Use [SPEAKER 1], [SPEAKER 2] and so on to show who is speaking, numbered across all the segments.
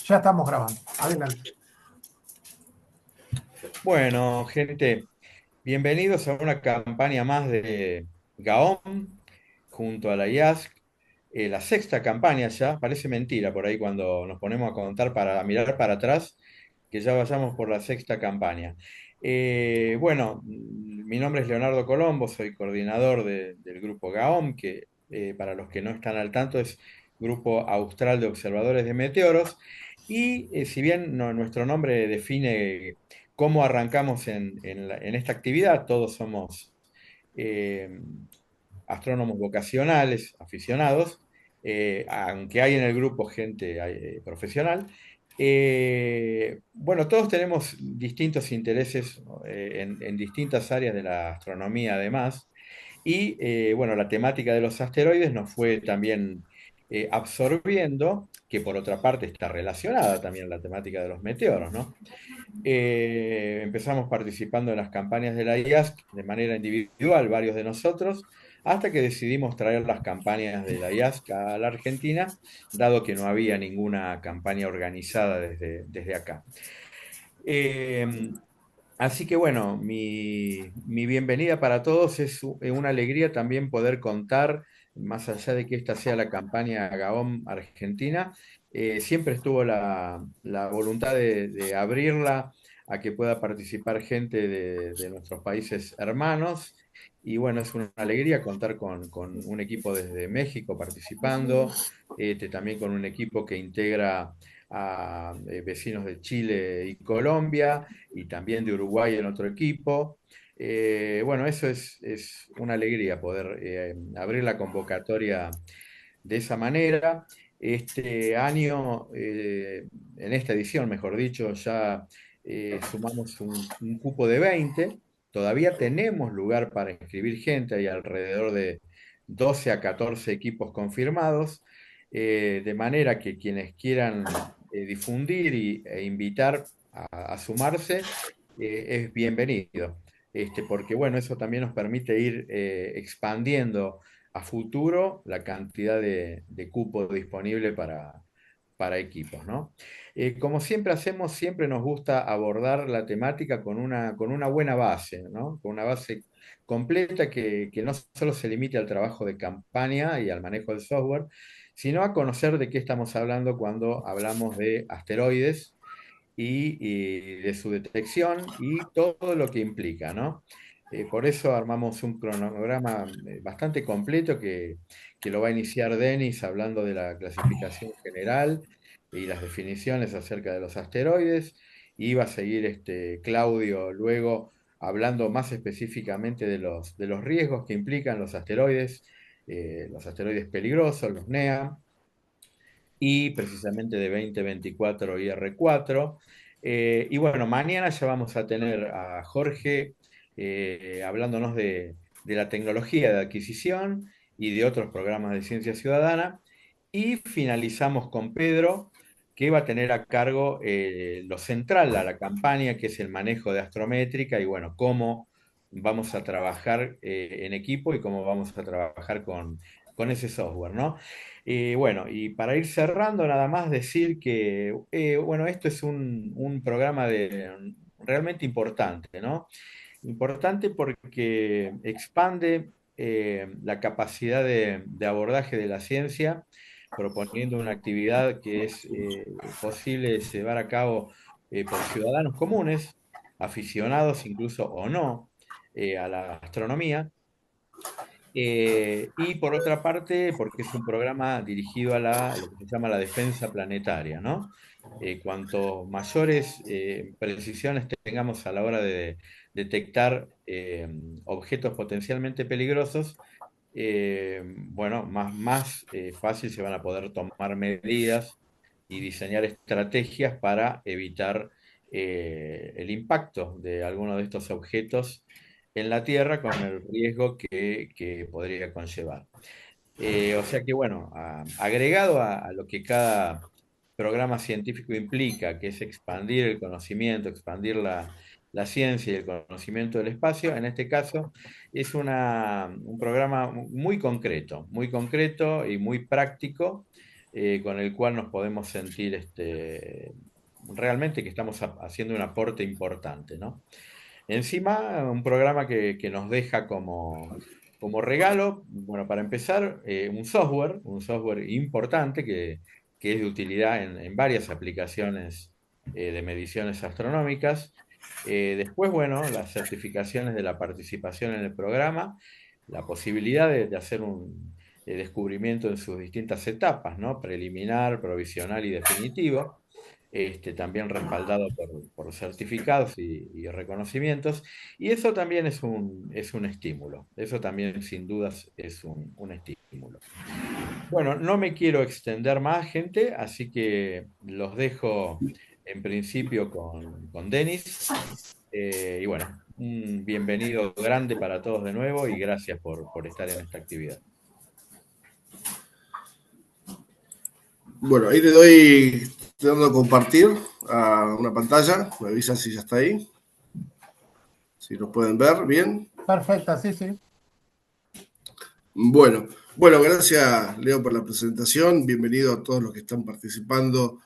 [SPEAKER 1] Ya estamos grabando. Adelante.
[SPEAKER 2] Bueno, gente, bienvenidos a una campaña más de GAOM junto a la IASC. La sexta campaña ya, parece mentira por ahí cuando nos ponemos a contar para mirar para atrás, que ya vayamos por la sexta campaña. Bueno, mi nombre es Leonardo Colombo, soy coordinador del grupo GAOM, que para los que no están al tanto es Grupo Austral de Observadores de Meteoros. Y si bien nuestro nombre define cómo arrancamos en esta actividad, todos somos eh, astrónomos vocacionales, aficionados, aunque hay en el grupo gente profesional. Bueno, todos tenemos distintos intereses en distintas áreas de la astronomía además, y bueno, la temática de los asteroides nos fue también absorbiendo, que por otra parte está relacionada también a la temática de los meteoros, ¿no? Empezamos participando en las campañas de la IASC de manera individual, varios de nosotros, hasta que decidimos traer las campañas de la IASC a la Argentina, dado que no había ninguna campaña organizada desde acá. Eh, Así que bueno, mi bienvenida para todos es una alegría también poder contar, más allá de que esta sea la campaña GAOM Argentina, siempre estuvo la voluntad de abrirla a que pueda participar gente de nuestros países hermanos. Y bueno, es una alegría contar con un equipo desde México participando, también con un equipo que integra a vecinos de Chile y Colombia y también de Uruguay en otro equipo. Bueno, eso es una alegría poder abrir la convocatoria de esa manera. Este año, en esta edición, mejor dicho, ya sumamos un cupo de 20. Todavía tenemos lugar para inscribir gente, hay alrededor de 12 a 14 equipos confirmados, de manera que quienes quieran difundir e invitar a sumarse, es bienvenido. Porque bueno, eso también nos permite ir expandiendo a futuro la cantidad de cupo disponible para equipos, ¿no? Como siempre hacemos, siempre nos gusta abordar la temática con una buena base, ¿no? Con una base completa que no solo se limite al trabajo de campaña y al manejo del software, sino a conocer de qué estamos hablando cuando hablamos de asteroides y de su detección y todo lo que implica, ¿no? Por eso armamos un cronograma bastante completo que lo va a iniciar Denis hablando de la clasificación general y las definiciones acerca de los asteroides, y va a seguir Claudio luego hablando más específicamente de los riesgos que implican los asteroides peligrosos, los NEA, y precisamente de 2024 IR4. Y bueno, mañana ya vamos a tener a Jorge hablándonos de la tecnología de adquisición y de otros programas de ciencia ciudadana. Y finalizamos con Pedro, que va a tener a cargo lo central a la campaña, que es el manejo de astrométrica y bueno, cómo vamos a trabajar en equipo y cómo vamos a trabajar con ese software, ¿no? Bueno, y para ir cerrando, nada más decir que, bueno, esto es un programa realmente importante, ¿no? Importante porque expande la capacidad de abordaje de la ciencia, proponiendo una actividad que es posible llevar a cabo por ciudadanos comunes, aficionados incluso o no a la astronomía, y por otra parte, porque es un programa dirigido a lo que se llama la defensa planetaria, ¿no? Cuanto mayores precisiones tengamos a la hora de detectar objetos potencialmente peligrosos, bueno, más fácil se van a poder tomar medidas y diseñar estrategias para evitar el impacto de alguno de estos objetos en la Tierra con el riesgo que podría conllevar. O sea que, bueno, agregado a lo que cada programa científico implica, que es expandir el conocimiento, expandir la ciencia y el conocimiento del espacio, en este caso es un programa muy concreto y muy práctico, con el cual nos podemos sentir realmente que estamos haciendo un aporte importante, ¿no? Encima, un programa que nos deja como regalo, bueno, para empezar, un software importante que es de utilidad en varias aplicaciones de mediciones astronómicas. Después, bueno, las certificaciones de la participación en el programa, la posibilidad de hacer un descubrimiento en sus distintas etapas, ¿no? Preliminar, provisional y definitivo, también respaldado por certificados y reconocimientos. Y eso también es un estímulo, eso también sin dudas es un estímulo. Bueno, no me quiero extender más, gente, así que los dejo en principio con Denis. Y bueno, un bienvenido grande para todos de nuevo y gracias por estar en esta actividad.
[SPEAKER 3] Bueno, ahí le doy, estoy dando a compartir a una pantalla. Me avisan si ya está ahí. Si nos pueden ver bien.
[SPEAKER 1] Perfecta, sí, sí.
[SPEAKER 3] Bueno, gracias Leo por la presentación. Bienvenido a todos los que están participando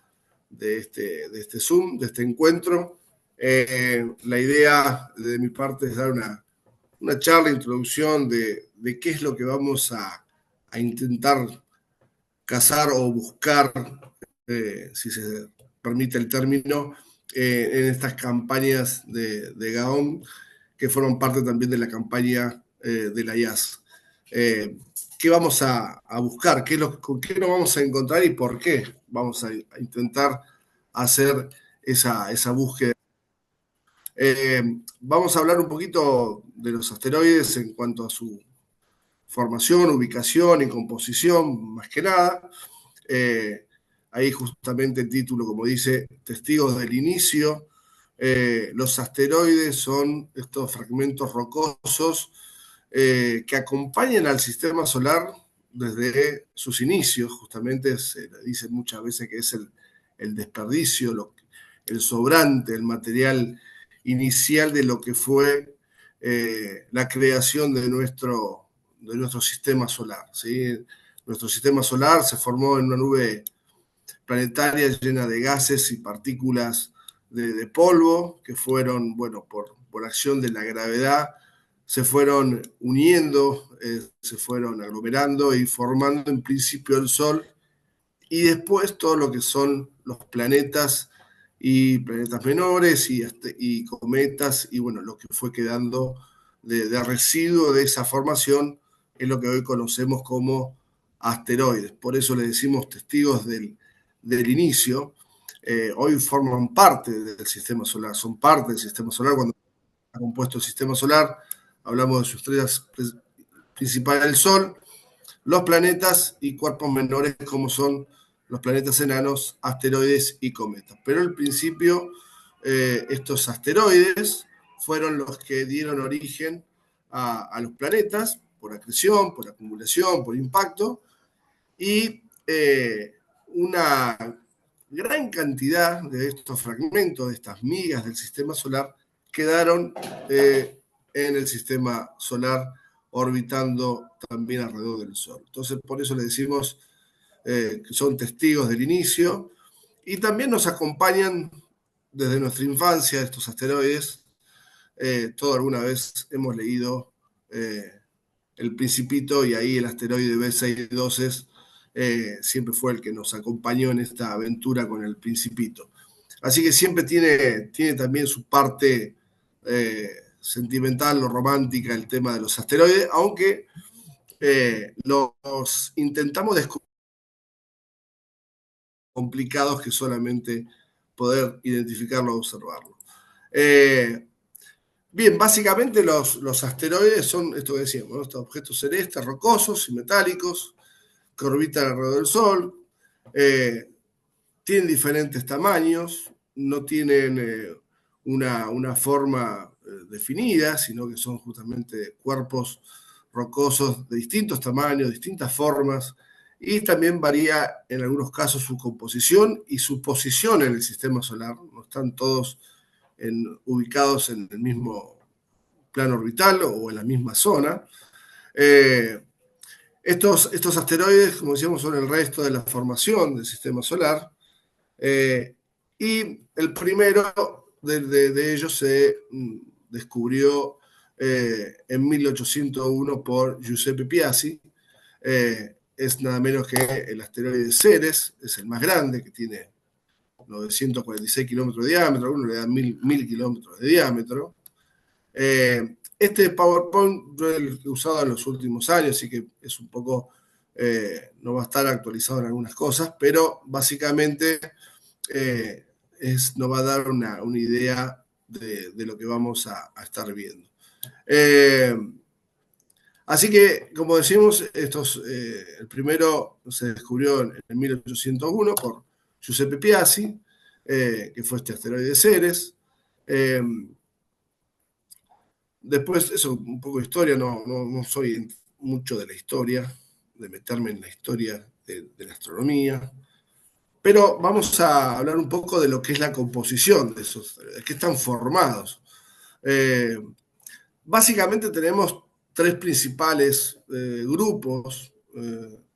[SPEAKER 3] de este Zoom, de este encuentro. La idea de mi parte es dar una charla, introducción de qué es lo que vamos a intentar cazar o buscar, si se permite el término, en estas campañas de Gaon, que forman parte también de la campaña de la IAS. ¿Qué vamos a buscar? ¿Con qué nos vamos a encontrar y por qué vamos a intentar hacer esa búsqueda? Vamos a hablar un poquito de los asteroides en cuanto a su formación, ubicación y composición, más que nada. Ahí justamente el título, como dice, Testigos del Inicio. Los asteroides son estos fragmentos rocosos que acompañan al sistema solar desde sus inicios. Justamente se le dice muchas veces que es el desperdicio, el sobrante, el material inicial de lo que fue la creación de nuestro sistema solar. ¿Sí? Nuestro sistema solar se formó en una nube planetaria llena de gases y partículas de polvo que fueron, bueno, por acción de la gravedad, se fueron uniendo, se fueron aglomerando y formando en principio el Sol y después todo lo que son los planetas y planetas menores y cometas y bueno, lo que fue quedando de residuo de esa formación es lo que hoy conocemos como asteroides. Por eso le decimos testigos del inicio. Hoy forman parte del sistema solar, son parte del sistema solar. Cuando está compuesto el sistema solar, hablamos de sus estrellas principales, el Sol, los planetas y cuerpos menores como son los planetas enanos, asteroides y cometas. Pero al principio estos asteroides fueron los que dieron origen a los planetas por acreción, por acumulación, por impacto y una gran cantidad de estos fragmentos, de estas migas del sistema solar, quedaron en el sistema solar orbitando también alrededor del Sol. Entonces, por eso le decimos que son testigos del inicio y también nos acompañan desde nuestra infancia estos asteroides. Todos alguna vez hemos leído El Principito y ahí el asteroide B612 siempre fue el que nos acompañó en esta aventura con el Principito. Así que siempre tiene también su parte sentimental o romántica el tema de los asteroides, aunque los intentamos descubrir complicados que solamente poder identificarlo o observarlo. Bien, básicamente los asteroides son esto que decíamos, ¿no? Estos objetos celestes, rocosos y metálicos que orbitan alrededor del Sol. Tienen diferentes tamaños, no tienen una forma definida, sino que son justamente cuerpos rocosos de distintos tamaños, distintas formas, y también varía en algunos casos su composición y su posición en el sistema solar. No están todos ubicados en el mismo plano orbital o en la misma zona. Estos asteroides, como decíamos, son el resto de la formación del sistema solar. Y el primero de ellos se descubrió en 1801 por Giuseppe Piazzi. Es nada menos que el asteroide Ceres, es el más grande, que tiene 946 kilómetros de diámetro, algunos le dan 1000 kilómetros de diámetro. Este PowerPoint yo lo he usado en los últimos años, así que es un poco, no va a estar actualizado en algunas cosas, pero básicamente nos va a dar una idea de lo que vamos a estar viendo. Así que, como decimos, el primero se descubrió en 1801 por Giuseppe Piazzi, que fue este asteroide Ceres. Después, eso, un poco de historia, no soy mucho de la historia, de meterme en la historia de la astronomía, pero vamos a hablar un poco de lo que es la composición de esos, de qué están formados. Básicamente tenemos tres principales grupos,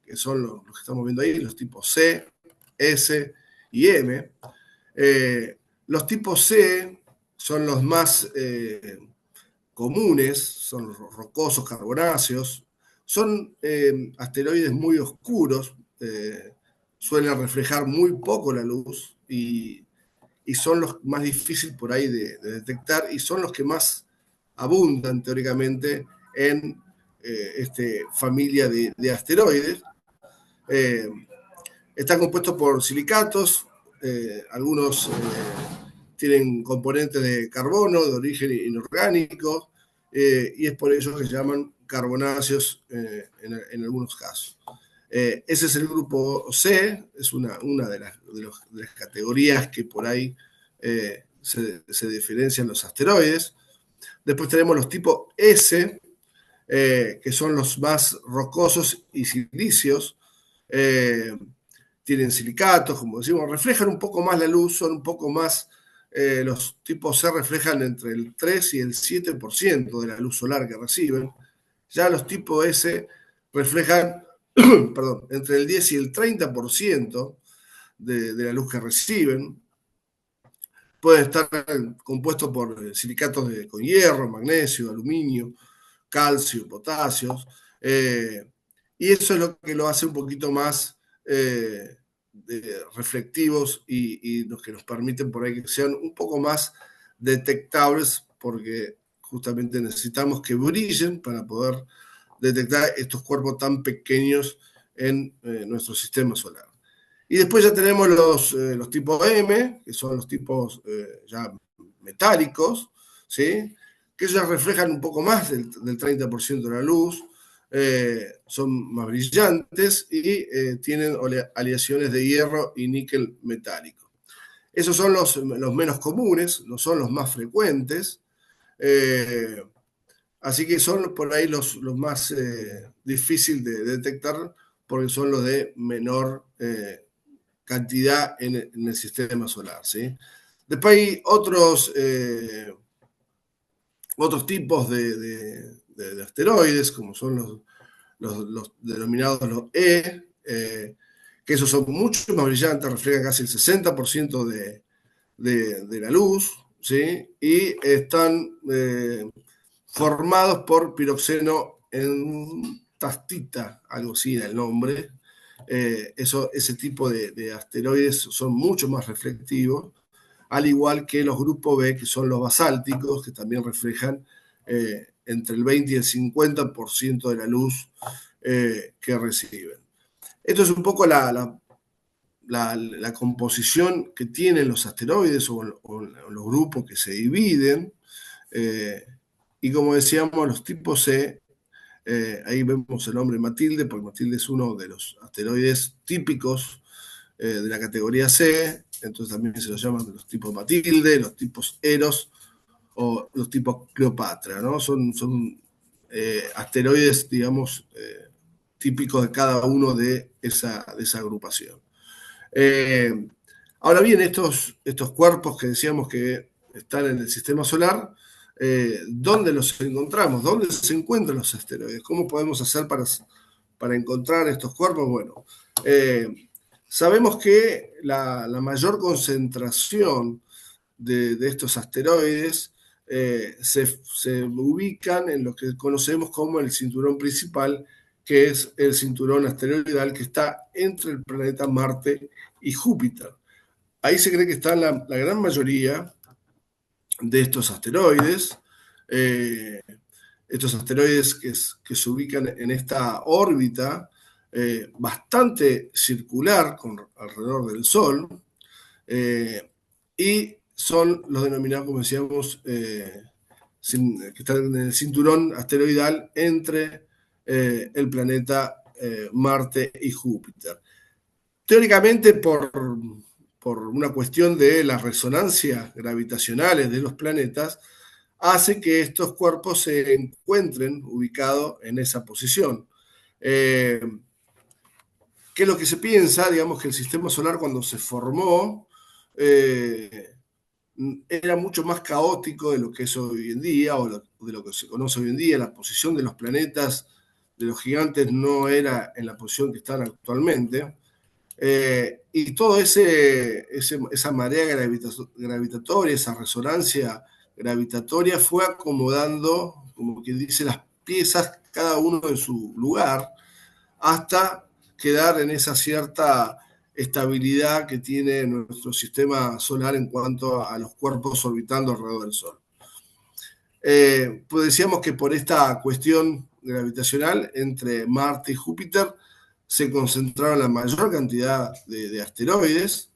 [SPEAKER 3] que son los que estamos viendo ahí, los tipos C, S y M. Los tipos C son los más comunes, son los rocosos carbonáceos, son asteroides muy oscuros, suelen reflejar muy poco la luz y son los más difíciles por ahí de detectar y son los que más abundan teóricamente en esta familia de asteroides. Están compuestos por silicatos, algunos tienen componentes de carbono de origen inorgánico, y es por eso que se llaman carbonáceos en algunos casos. Ese es el grupo C, es una de las categorías que por ahí se diferencian los asteroides. Después tenemos los tipos S, que son los más rocosos y silíceos. Tienen silicatos, como decimos, reflejan un poco más la luz, son un poco más, los tipos C reflejan entre el 3 y el 7% de la luz solar que reciben. Ya los tipos S reflejan perdón, entre el 10 y el 30% de la luz que reciben. Pueden estar compuestos por silicatos con hierro, magnesio, aluminio, calcio, potasio. Y eso es lo que lo hace un poquito más reflectivos y los que nos permiten por ahí que sean un poco más detectables, porque justamente necesitamos que brillen para poder detectar estos cuerpos tan pequeños en nuestro sistema solar. Y después ya tenemos los tipos M, que son los tipos ya metálicos, ¿sí? Que ya reflejan un poco más del 30% de la luz, son más brillantes y tienen aleaciones de hierro y níquel metálico. Esos son los menos comunes, no son los más frecuentes, así que son por ahí los más difíciles de detectar porque son los de menor cantidad en el sistema solar, ¿sí? Después hay otros tipos de asteroides, como son los denominados los E, que esos son mucho más brillantes, reflejan casi el 60% de la luz, ¿sí? Y están formados por piroxeno en tastita, algo así era el nombre. Ese tipo de asteroides son mucho más reflectivos, al igual que los grupos B, que son los basálticos, que también reflejan entre el 20 y el 50% de la luz que reciben. Esto es un poco la composición que tienen los asteroides o los grupos que se dividen. Y como decíamos, los tipos C, ahí vemos el nombre Matilde, porque Matilde es uno de los asteroides típicos de la categoría C, entonces también se los llaman los tipos Matilde, los tipos Eros o los tipos Cleopatra, ¿no? Son asteroides, digamos, típicos de cada uno de esa agrupación. Ahora bien, estos cuerpos que decíamos que están en el sistema solar, ¿dónde los encontramos? ¿Dónde se encuentran los asteroides? ¿Cómo podemos hacer para encontrar estos cuerpos? Bueno, sabemos que la mayor concentración de estos asteroides se ubican en lo que conocemos como el cinturón principal, que es el cinturón asteroidal que está entre el planeta Marte y Júpiter. Ahí se cree que está la gran mayoría de estos asteroides. Estos asteroides que se ubican en esta órbita bastante circular alrededor del Sol, y son los denominados, como decíamos, que están en el cinturón asteroidal entre el planeta Marte y Júpiter. Teóricamente, por una cuestión de las resonancias gravitacionales de los planetas, hace que estos cuerpos se encuentren ubicados en esa posición. ¿Qué es lo que se piensa? Digamos que el sistema solar, cuando se formó, era mucho más caótico de lo que es hoy en día, o de lo que se conoce hoy en día. La posición de los planetas, de los gigantes, no era en la posición que están actualmente. Y toda esa marea gravitatoria, esa resonancia gravitatoria fue acomodando, como quien dice, las piezas, cada uno en su lugar, hasta quedar en esa cierta estabilidad que tiene nuestro sistema solar en cuanto a los cuerpos orbitando alrededor del Sol. Pues decíamos que por esta cuestión gravitacional entre Marte y Júpiter se concentraron la mayor cantidad de asteroides,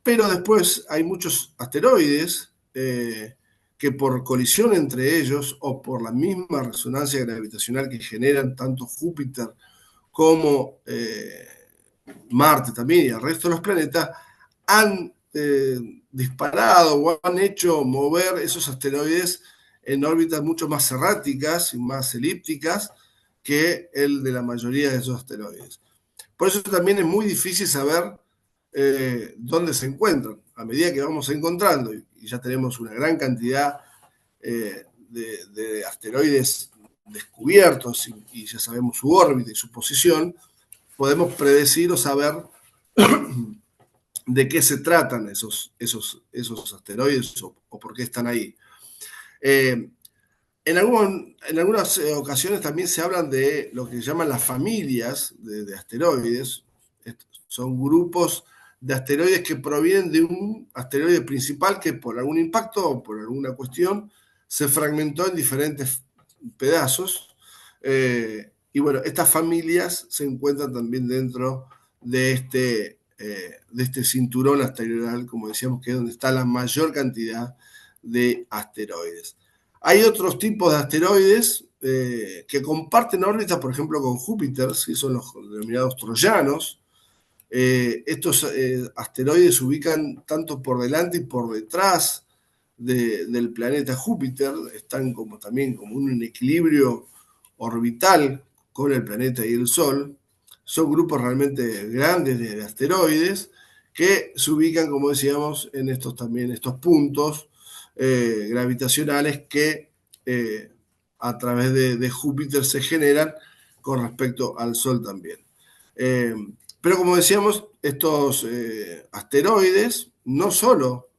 [SPEAKER 3] pero después hay muchos asteroides que por colisión entre ellos o por la misma resonancia gravitacional que generan tanto Júpiter como Marte también y el resto de los planetas, han disparado o han hecho mover esos asteroides en órbitas mucho más erráticas y más elípticas que el de la mayoría de esos asteroides. Por eso también es muy difícil saber dónde se encuentran. A medida que vamos encontrando, y ya tenemos una gran cantidad de asteroides descubiertos y ya sabemos su órbita y su posición, podemos predecir o saber de qué se tratan esos asteroides o por qué están ahí. En algunas ocasiones también se hablan de lo que se llaman las familias de asteroides. Son grupos de asteroides que provienen de un asteroide principal que por algún impacto o por alguna cuestión se fragmentó en diferentes pedazos. Y bueno, estas familias se encuentran también dentro de este cinturón asteroidal, como decíamos, que es donde está la mayor cantidad de asteroides. Hay otros tipos de asteroides que comparten órbita, por ejemplo, con Júpiter, ¿sí? Son los denominados troyanos. Estos asteroides se ubican tanto por delante y por detrás del planeta Júpiter, están también como un equilibrio orbital con el planeta y el Sol. Son grupos realmente grandes de asteroides que se ubican, como decíamos, en estos puntos gravitacionales que a través de Júpiter se generan con respecto al Sol también. Pero como decíamos, estos asteroides no solo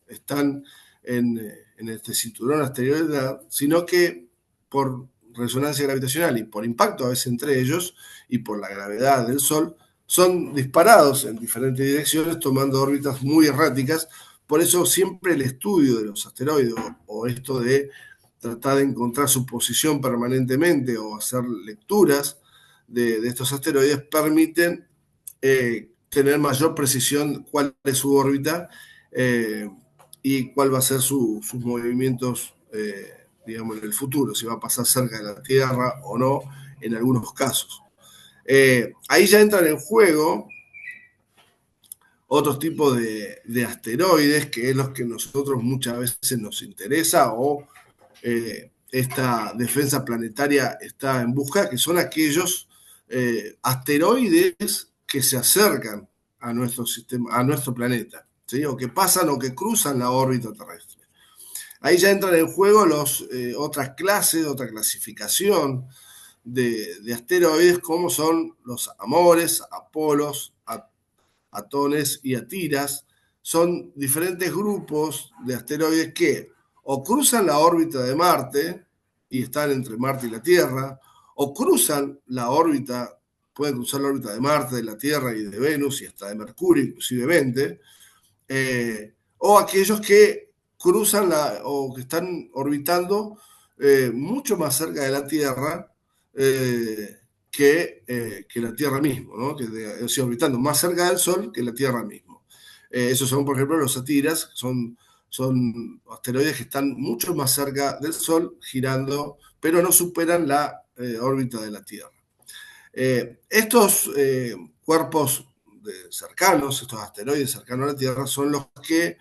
[SPEAKER 3] están en este cinturón asteroidal, sino que por resonancia gravitacional y por impacto a veces entre ellos y por la gravedad del Sol, son disparados en diferentes direcciones tomando órbitas muy erráticas. Por eso siempre el estudio de los asteroides o esto de tratar de encontrar su posición permanentemente o hacer lecturas de estos asteroides permiten tener mayor precisión cuál es su órbita y cuál va a ser sus movimientos, digamos, en el futuro, si va a pasar cerca de la Tierra o no, en algunos casos. Ahí ya entran en juego otros tipos de asteroides, que es los que nosotros muchas veces nos interesa o esta defensa planetaria está en busca, que son aquellos asteroides que se acercan a nuestro sistema, a nuestro planeta, ¿sí? O que pasan o que cruzan la órbita terrestre. Ahí ya entran en juego otras clases, otra clasificación de asteroides, como son los Amores, Apolos, Atones y Atiras. Son diferentes grupos de asteroides que o cruzan la órbita de Marte y están entre Marte y la Tierra, o cruzan la órbita, pueden cruzar la órbita de Marte, de la Tierra y de Venus y hasta de Mercurio, inclusivemente, o aquellos que cruzan o que están orbitando mucho más cerca de la Tierra que la Tierra mismo, ¿no? O sea, orbitando más cerca del Sol que la Tierra mismo. Esos son, por ejemplo, los Satiras, son asteroides que están mucho más cerca del Sol, girando, pero no superan la órbita de la Tierra. Estos cuerpos cercanos, estos asteroides cercanos a la Tierra, son los que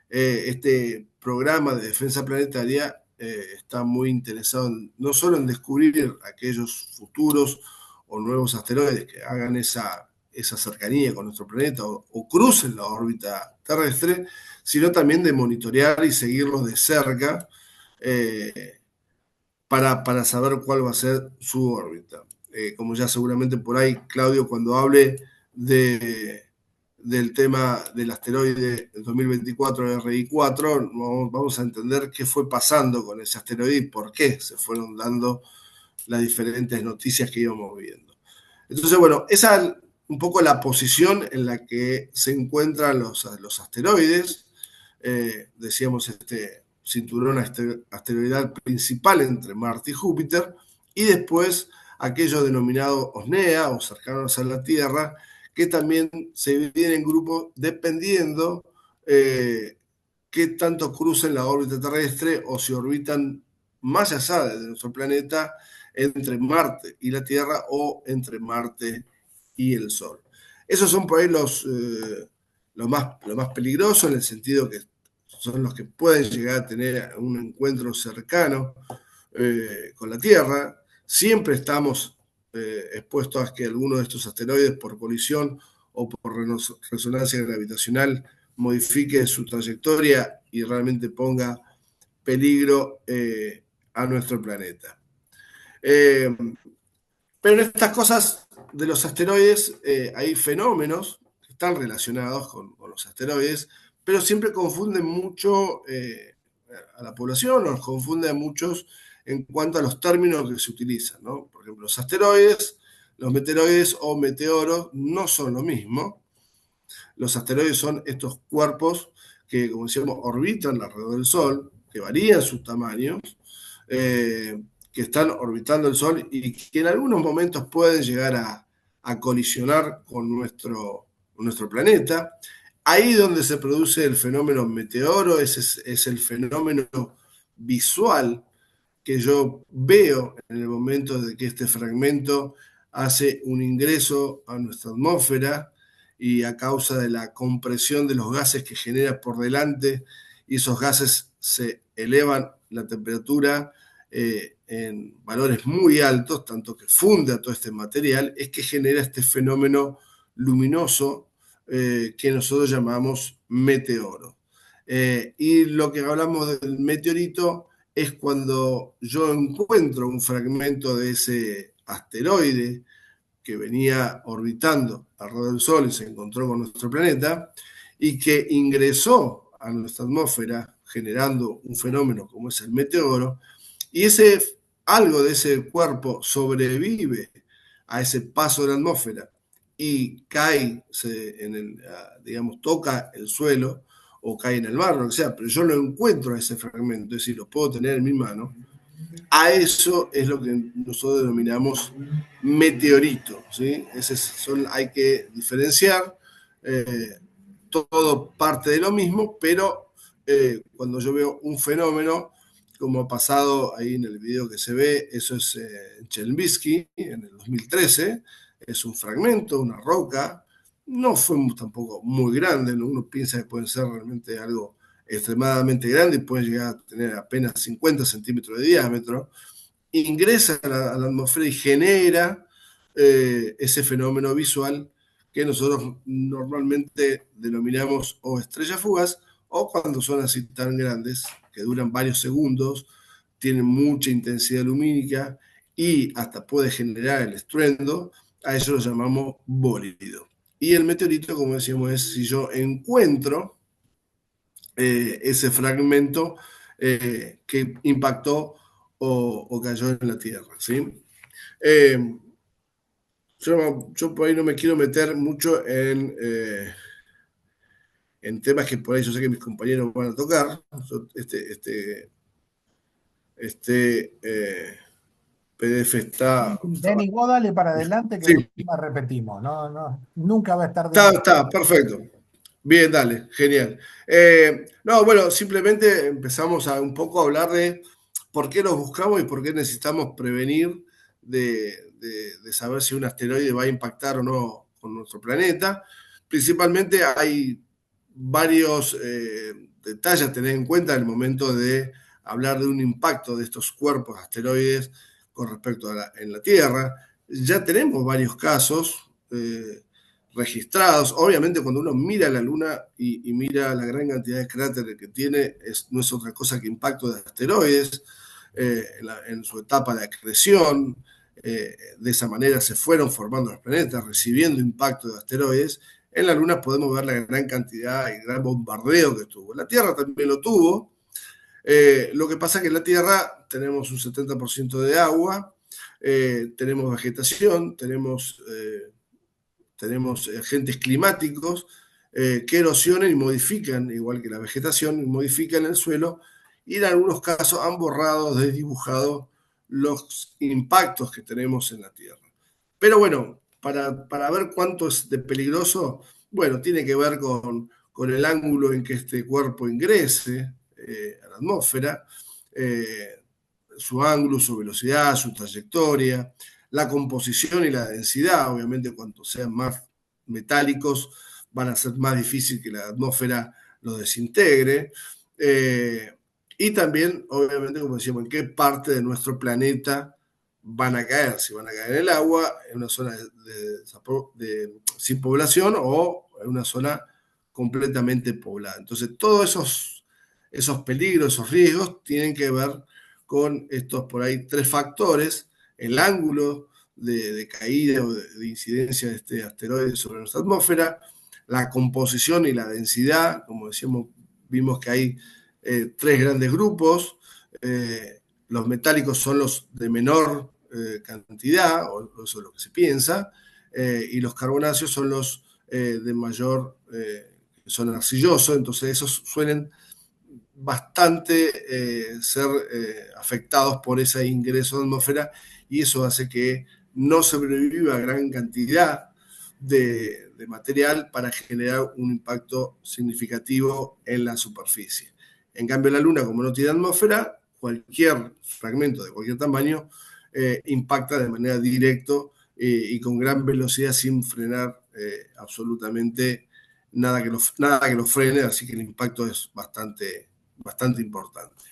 [SPEAKER 3] este programa de defensa planetaria está muy interesado no solo en descubrir aquellos futuros o nuevos asteroides que hagan esa cercanía con nuestro planeta o crucen la órbita terrestre, sino también de monitorear y seguirlos de cerca para saber cuál va a ser su órbita. Como ya seguramente por ahí, Claudio, cuando hable del tema del asteroide 2024 RI4, vamos a entender qué fue pasando con ese asteroide y por qué se fueron dando las diferentes noticias que íbamos viendo. Entonces, bueno, esa es un poco la posición en la que se encuentran los asteroides. Decíamos este cinturón asteroidal principal entre Marte y Júpiter, y después aquellos denominados OSNEA o cercanos a la Tierra, que también se dividen en grupos dependiendo qué tanto crucen la órbita terrestre o si orbitan más allá de nuestro planeta entre Marte y la Tierra o entre Marte y el Sol. Esos son por ahí lo más peligroso, en el sentido que son los que pueden llegar a tener un encuentro cercano con la Tierra. Siempre estamos expuestos a que alguno de estos asteroides, por colisión o por resonancia gravitacional, modifique su trayectoria y realmente ponga peligro a nuestro planeta. Pero en estas cosas de los asteroides hay fenómenos que están relacionados con los asteroides, pero siempre confunden mucho a la población, nos confunden a muchos en cuanto a los términos que se utilizan, ¿no? Por ejemplo, los asteroides, los meteoroides o meteoros no son lo mismo. Los asteroides son estos cuerpos que, como decíamos, orbitan alrededor del Sol, que varían sus tamaños, que están orbitando el Sol y que en algunos momentos pueden llegar a colisionar con nuestro planeta. Ahí donde se produce el fenómeno meteoro, es el fenómeno visual que yo veo en el momento de que este fragmento hace un ingreso a nuestra atmósfera y a causa de la compresión de los gases que genera por delante, y esos gases se elevan la temperatura en valores muy altos, tanto que funde a todo este material, es que genera este fenómeno luminoso que nosotros llamamos meteoro. Y lo que hablamos del meteorito es cuando yo encuentro un fragmento de ese asteroide que venía orbitando alrededor del Sol y se encontró con nuestro planeta y que ingresó a nuestra atmósfera generando un fenómeno como es el meteoro, y algo de ese cuerpo sobrevive a ese paso de la atmósfera y cae digamos, toca el suelo o cae en el mar, lo que sea, pero yo lo encuentro a ese fragmento, es decir, lo puedo tener en mi mano. A eso es lo que nosotros denominamos meteorito, ¿sí? Hay que diferenciar, todo parte de lo mismo, pero cuando yo veo un fenómeno, como ha pasado ahí en el video que se ve, eso es Chelyabinsk en el 2013, es un fragmento, una roca, no fue tampoco muy grande, ¿no? Uno piensa que puede ser realmente algo extremadamente grande y puede llegar a tener apenas 50 centímetros de diámetro, ingresa a la atmósfera y genera ese fenómeno visual que nosotros normalmente denominamos o estrellas fugaz, o cuando son así tan grandes, que duran varios segundos, tienen mucha intensidad lumínica y hasta puede generar el estruendo, a eso lo llamamos bólido. Y el meteorito, como decíamos, es si yo encuentro ese fragmento que impactó o cayó en la Tierra, ¿sí? Yo por ahí no me quiero meter mucho en temas que por ahí yo sé que mis compañeros van a tocar. PDF está.
[SPEAKER 1] Denny, vos dale para adelante que
[SPEAKER 3] Sí,
[SPEAKER 1] de última repetimos. No, no, nunca va a estar de más.
[SPEAKER 3] está, perfecto. Bien, dale, genial. No, bueno, simplemente empezamos a un poco a hablar de por qué los buscamos y por qué necesitamos prevenir de saber si un asteroide va a impactar o no con nuestro planeta. Principalmente hay varios detalles a tener en cuenta en el momento de hablar de un impacto de estos cuerpos asteroides con respecto en la Tierra. Ya tenemos varios casos registrados. Obviamente, cuando uno mira la Luna y mira la gran cantidad de cráteres que tiene, no es otra cosa que impacto de asteroides en su etapa de acreción. De esa manera se fueron formando los planetas, recibiendo impacto de asteroides. En la Luna podemos ver la gran cantidad y gran bombardeo que tuvo. La Tierra también lo tuvo. Lo que pasa es que en la Tierra tenemos un 70% de agua, tenemos vegetación, tenemos agentes climáticos que erosionan y modifican, igual que la vegetación, modifican el suelo y en algunos casos han borrado, desdibujado los impactos que tenemos en la Tierra. Pero bueno, para ver cuánto es de peligroso, bueno, tiene que ver con el ángulo en que este cuerpo ingrese a la atmósfera, su ángulo, su velocidad, su trayectoria, la composición y la densidad. Obviamente, cuanto sean más metálicos, van a ser más difícil que la atmósfera los desintegre. Y también, obviamente, como decíamos, en qué parte de nuestro planeta van a caer, si van a caer en el agua, en una zona sin población o en una zona completamente poblada. Entonces, todos esos peligros, esos riesgos tienen que ver con estos por ahí tres factores: el ángulo de caída o de incidencia de este asteroide sobre nuestra atmósfera, la composición y la densidad. Como decíamos, vimos que hay tres grandes grupos. Los metálicos son los de menor cantidad, o eso es lo que se piensa, y los carbonáceos son los de mayor, son arcillosos, entonces esos suelen bastante ser afectados por ese ingreso de atmósfera y eso hace que no sobreviva gran cantidad de material para generar un impacto significativo en la superficie. En cambio, la Luna, como no tiene atmósfera, cualquier fragmento de cualquier tamaño impacta de manera directa y con gran velocidad sin frenar absolutamente nada que lo frene, así que el impacto es bastante importante.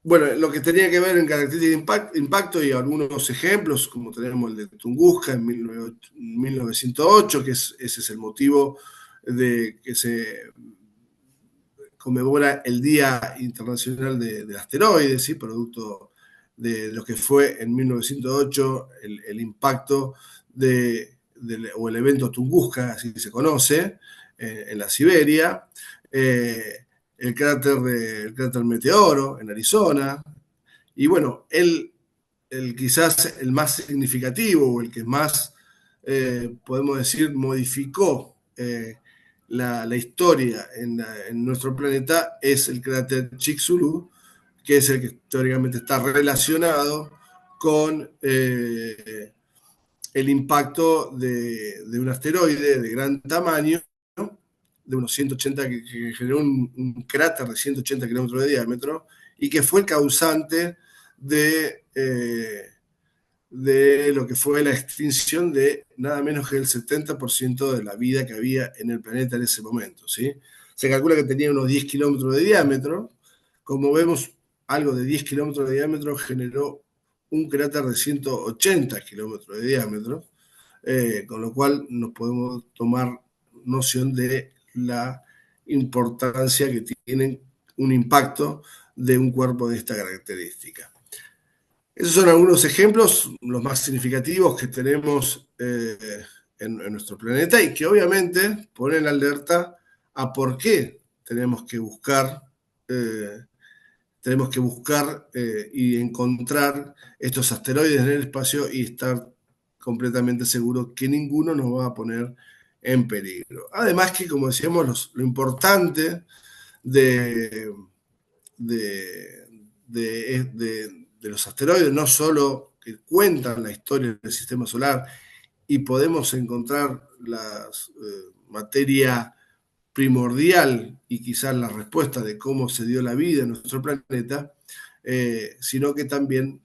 [SPEAKER 3] Bueno, lo que tenía que ver en características de impacto y algunos ejemplos, como tenemos el de Tunguska en 1908, que ese es el motivo de que se conmemora el Día Internacional del Asteroide, ¿sí? Producto de lo que fue en 1908 el impacto o el evento Tunguska, así se conoce, en la Siberia, el cráter Meteoro en Arizona, y bueno, quizás el más significativo o el que más, podemos decir, modificó la historia en nuestro planeta es el cráter Chicxulub, que es el que teóricamente está relacionado con el impacto de un asteroide de gran tamaño, ¿no? De unos 180, que generó un cráter de 180 kilómetros de diámetro y que fue el causante de lo que fue la extinción de nada menos que el 70% de la vida que había en el planeta en ese momento, ¿sí? Se calcula que tenía unos 10 kilómetros de diámetro. Como vemos, algo de 10 kilómetros de diámetro generó un cráter de 180 kilómetros de diámetro, con lo cual nos podemos tomar noción de la importancia que tiene un impacto de un cuerpo de esta característica. Esos son algunos ejemplos, los más significativos que tenemos en nuestro planeta y que obviamente ponen alerta a por qué tenemos que buscar y encontrar estos asteroides en el espacio y estar completamente seguros que ninguno nos va a poner en peligro. Además que, como decíamos, lo importante de, de, de los asteroides, no solo que cuentan la historia del sistema solar y podemos encontrar la materia primordial y quizás la respuesta de cómo se dio la vida en nuestro planeta, sino que también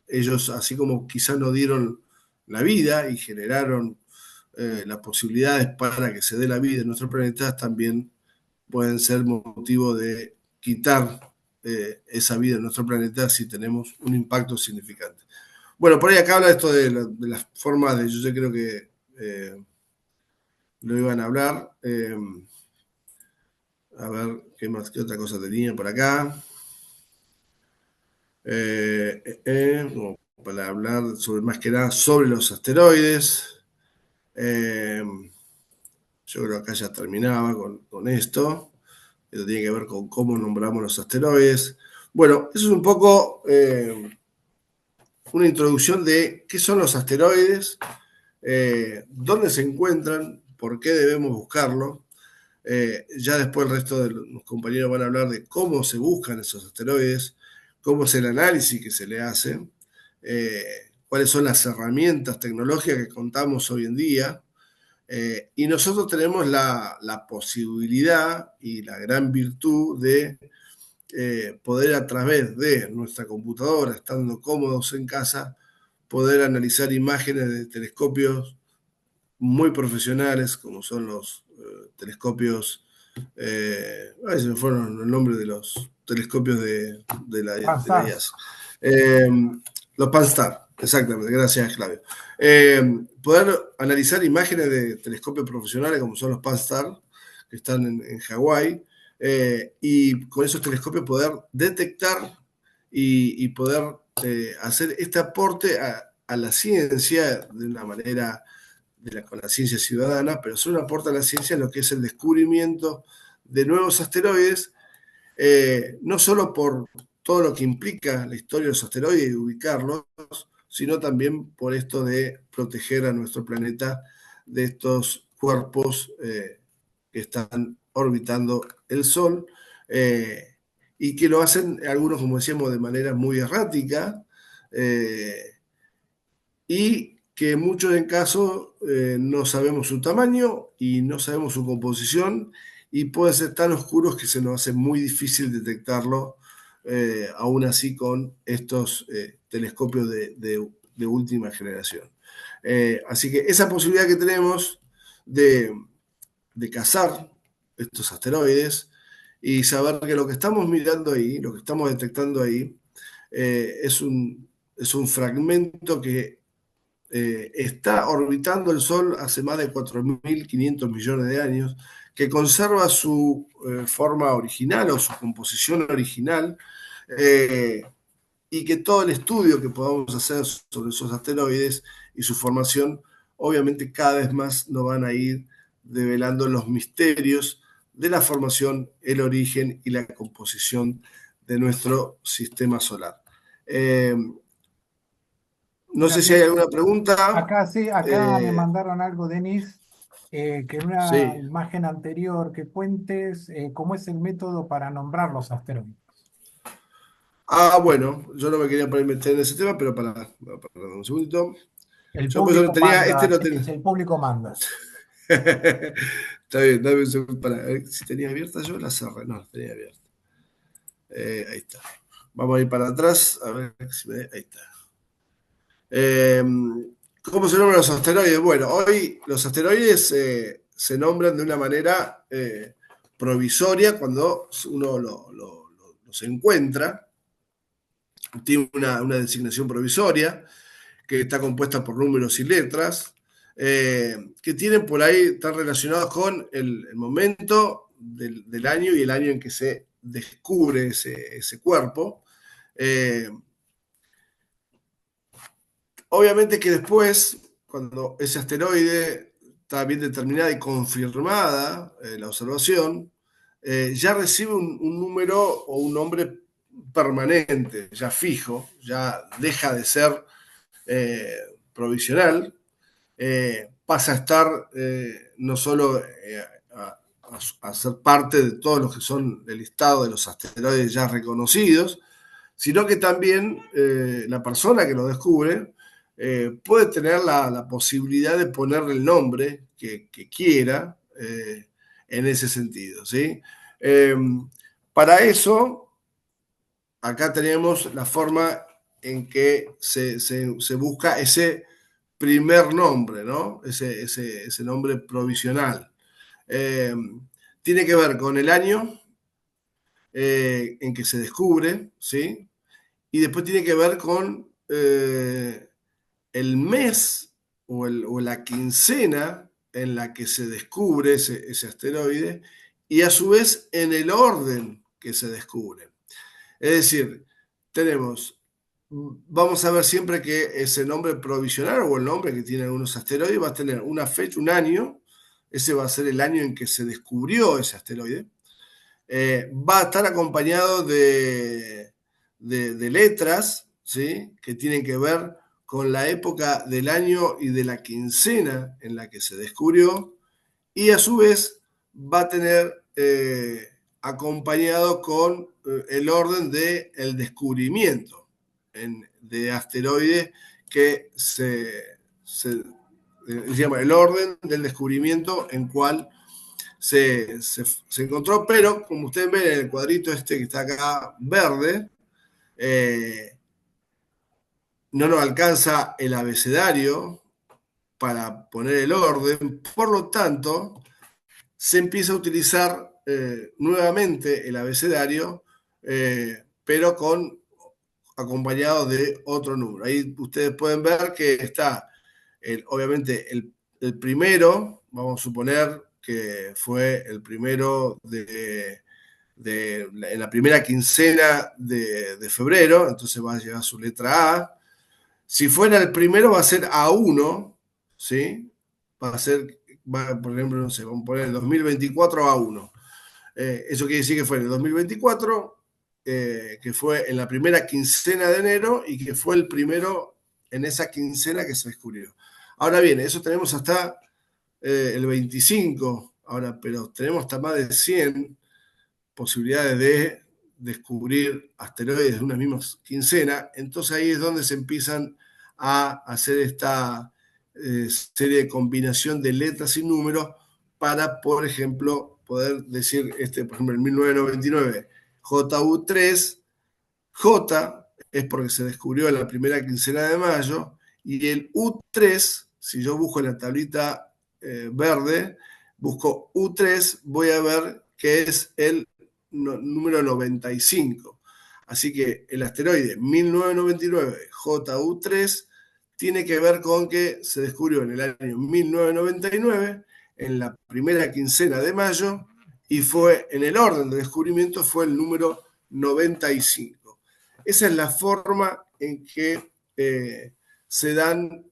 [SPEAKER 3] ellos, así como quizás nos dieron la vida y generaron las posibilidades para que se dé la vida en nuestro planeta, también pueden ser motivo de quitar esa vida en nuestro planeta si tenemos un impacto significante. Bueno, por ahí acá habla esto de las formas de, yo creo que lo iban a hablar. A ver, ¿qué más? ¿Qué otra cosa tenía por acá? Para hablar sobre más que nada sobre los asteroides. Yo creo que acá ya terminaba con esto. Esto tiene que ver con cómo nombramos los asteroides. Bueno, eso es un poco una introducción de qué son los asteroides, dónde se encuentran, por qué debemos buscarlo. Ya después el resto de los compañeros van a hablar de cómo se buscan esos asteroides, cómo es el análisis que se le hace, cuáles son las herramientas tecnológicas que contamos hoy en día. Y nosotros tenemos la posibilidad y la gran virtud de poder a través de nuestra computadora, estando cómodos en casa, poder analizar imágenes de telescopios muy profesionales, como son los telescopios, ay, se me fueron el nombre de los telescopios de la IAS. Los Pan-STARRS, exactamente, gracias Claudio. Poder analizar imágenes de telescopios profesionales como son los Pan-STARRS, que están en Hawái, y con esos telescopios poder detectar y poder hacer este aporte a la ciencia de una manera con la ciencia ciudadana, pero solo aporta a la ciencia lo que es el descubrimiento de nuevos asteroides, no solo por todo lo que implica la historia de los asteroides y ubicarlos, sino también por esto de proteger a nuestro planeta de estos cuerpos que están orbitando el Sol y que lo hacen algunos, como decíamos, de manera muy errática y que en muchos casos no sabemos su tamaño y no sabemos su composición y pueden ser tan oscuros que se nos hace muy difícil detectarlo, aún así con estos telescopios de última generación. Así que esa posibilidad que tenemos de cazar estos asteroides y saber que lo que estamos mirando ahí, lo que estamos detectando ahí, es un fragmento que está orbitando el Sol hace más de 4.500 millones de años, que conserva su forma original o su composición original, y que todo el estudio que podamos hacer sobre esos asteroides y su formación, obviamente cada vez más nos van a ir develando los misterios de la formación, el origen y la composición de nuestro sistema solar. No sé si hay alguna pregunta.
[SPEAKER 1] Acá sí, acá me mandaron algo, Denis, que en una
[SPEAKER 3] Sí.
[SPEAKER 1] imagen anterior que cuentes cómo es el método para nombrar los asteroides.
[SPEAKER 3] Bueno, yo no me quería poner meter en ese tema, pero para un segundito.
[SPEAKER 1] El
[SPEAKER 3] Yo pues lo
[SPEAKER 1] público
[SPEAKER 3] tenía,
[SPEAKER 1] manda,
[SPEAKER 3] este lo
[SPEAKER 1] Denis,
[SPEAKER 3] tenía.
[SPEAKER 1] el público manda.
[SPEAKER 3] Está bien, dame un segundo para ver si tenía abierta yo la cerré. No, tenía abierta. Ahí está. Vamos a ir para atrás, a ver si me. Ahí está. ¿Cómo se nombran los asteroides? Bueno, hoy los asteroides se nombran de una manera provisoria cuando uno los encuentra. Tiene una designación provisoria que está compuesta por números y letras, que tienen por ahí, están relacionados con el momento del año y el año en que se descubre ese cuerpo. obviamente que después, cuando ese asteroide está bien determinada y confirmada la observación, ya recibe un número o un nombre permanente, ya fijo, ya deja de ser provisional, pasa a estar no solo a ser parte de todos los que son el listado de los asteroides ya reconocidos, sino que también la persona que lo descubre puede tener la posibilidad de ponerle el nombre que quiera en ese sentido, ¿sí? Para eso, acá tenemos la forma en que se busca ese primer nombre, ¿no? Ese nombre provisional. Tiene que ver con el año en que se descubre, ¿sí? Y después tiene que ver con el mes o la quincena en la que se descubre ese asteroide y a su vez en el orden que se descubre. Es decir, vamos a ver siempre que ese nombre provisional o el nombre que tiene algunos asteroides va a tener una fecha, un año, ese va a ser el año en que se descubrió ese asteroide, va a estar acompañado de letras, ¿sí? Que tienen que ver con la época del año y de la quincena en la que se descubrió, y a su vez va a tener acompañado con el orden del descubrimiento de asteroides que se llama el orden del descubrimiento en cual se encontró, pero como ustedes ven en el cuadrito este que está acá verde, no nos alcanza el abecedario para poner el orden, por lo tanto, se empieza a utilizar nuevamente el abecedario, pero acompañado de otro número. Ahí ustedes pueden ver que está, obviamente, el primero, vamos a suponer que fue el primero en la primera quincena de febrero, entonces va a llevar su letra A. Si fuera el primero va a ser A1, ¿sí? Va a ser, por ejemplo, no sé, vamos a poner el 2024 A1. Eso quiere decir que fue en el 2024, que fue en la primera quincena de enero y que fue el primero en esa quincena que se descubrió. Ahora bien, eso tenemos hasta el 25, ahora, pero tenemos hasta más de 100 posibilidades de descubrir asteroides de una misma quincena, entonces ahí es donde se empiezan a hacer esta serie de combinación de letras y números para, por ejemplo, poder decir, por ejemplo, en 1999, JU3, J es porque se descubrió en la primera quincena de mayo, y el U3, si yo busco en la tablita verde, busco U3, voy a ver que es el número 95. Así que el asteroide 1999 JU3 tiene que ver con que se descubrió en el año 1999, en la primera quincena de mayo, y fue en el orden de descubrimiento fue el número 95. Esa es la forma en que se dan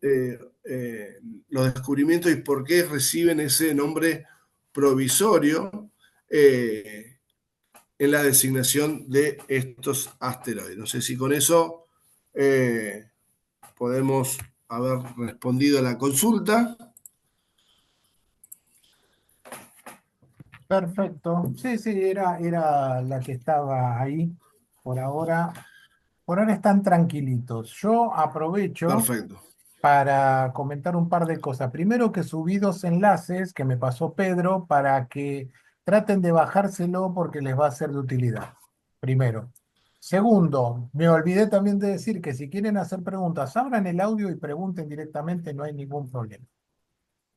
[SPEAKER 3] los descubrimientos y por qué reciben ese nombre provisorio en la designación de estos asteroides. No sé si con eso podemos haber respondido a la consulta.
[SPEAKER 1] Perfecto. Sí, sí, era la que estaba ahí. Por ahora, por ahora están tranquilitos. Yo aprovecho
[SPEAKER 3] Perfecto.
[SPEAKER 1] para comentar un par de cosas. Primero, que subí dos enlaces que me pasó Pedro para que traten de bajárselo porque les va a ser de utilidad. Primero. Segundo, me olvidé también de decir que si quieren hacer preguntas, abran el audio y pregunten directamente, no hay ningún problema.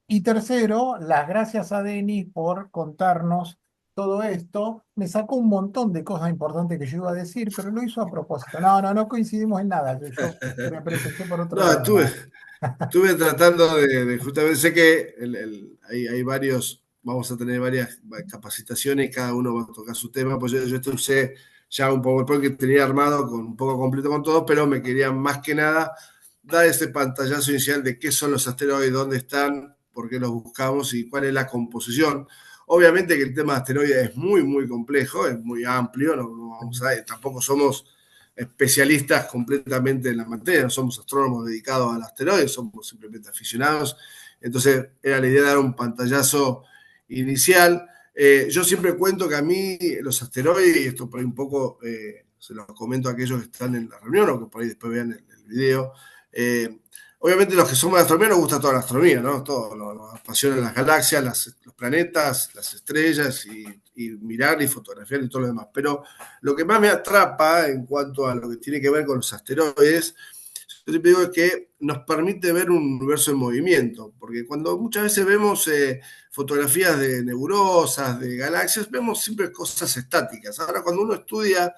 [SPEAKER 1] Y tercero, las gracias a Denis por contarnos todo esto. Me sacó un montón de cosas importantes que yo iba a decir, pero lo hizo a propósito. No coincidimos en nada. Yo me presenté por otro
[SPEAKER 3] No,
[SPEAKER 1] lado nomás.
[SPEAKER 3] estuve tratando justamente, sé que hay varios, vamos a tener varias capacitaciones, cada uno va a tocar su tema, pues yo esto usé ya un PowerPoint que tenía armado, un poco completo con todo, pero me quería más que nada dar este pantallazo inicial de qué son los asteroides, dónde están, por qué los buscamos y cuál es la composición. Obviamente que el tema de asteroides es muy, muy complejo, es muy amplio, no vamos a, tampoco somos especialistas completamente en la materia, no somos astrónomos dedicados al asteroide, somos simplemente aficionados. Entonces era la idea de dar un pantallazo inicial. Yo siempre cuento que a mí los asteroides, y esto por ahí un poco se los comento a aquellos que están en la reunión o que por ahí después vean el video, obviamente los que somos de astronomía nos gusta toda la astronomía, ¿no? Todo, nos apasionan las galaxias, los planetas, las estrellas y mirar y fotografiar y todo lo demás. Pero lo que más me atrapa en cuanto a lo que tiene que ver con los asteroides, yo siempre digo que nos permite ver un universo en movimiento, porque cuando muchas veces vemos fotografías de nebulosas, de galaxias, vemos siempre cosas estáticas. Ahora cuando uno estudia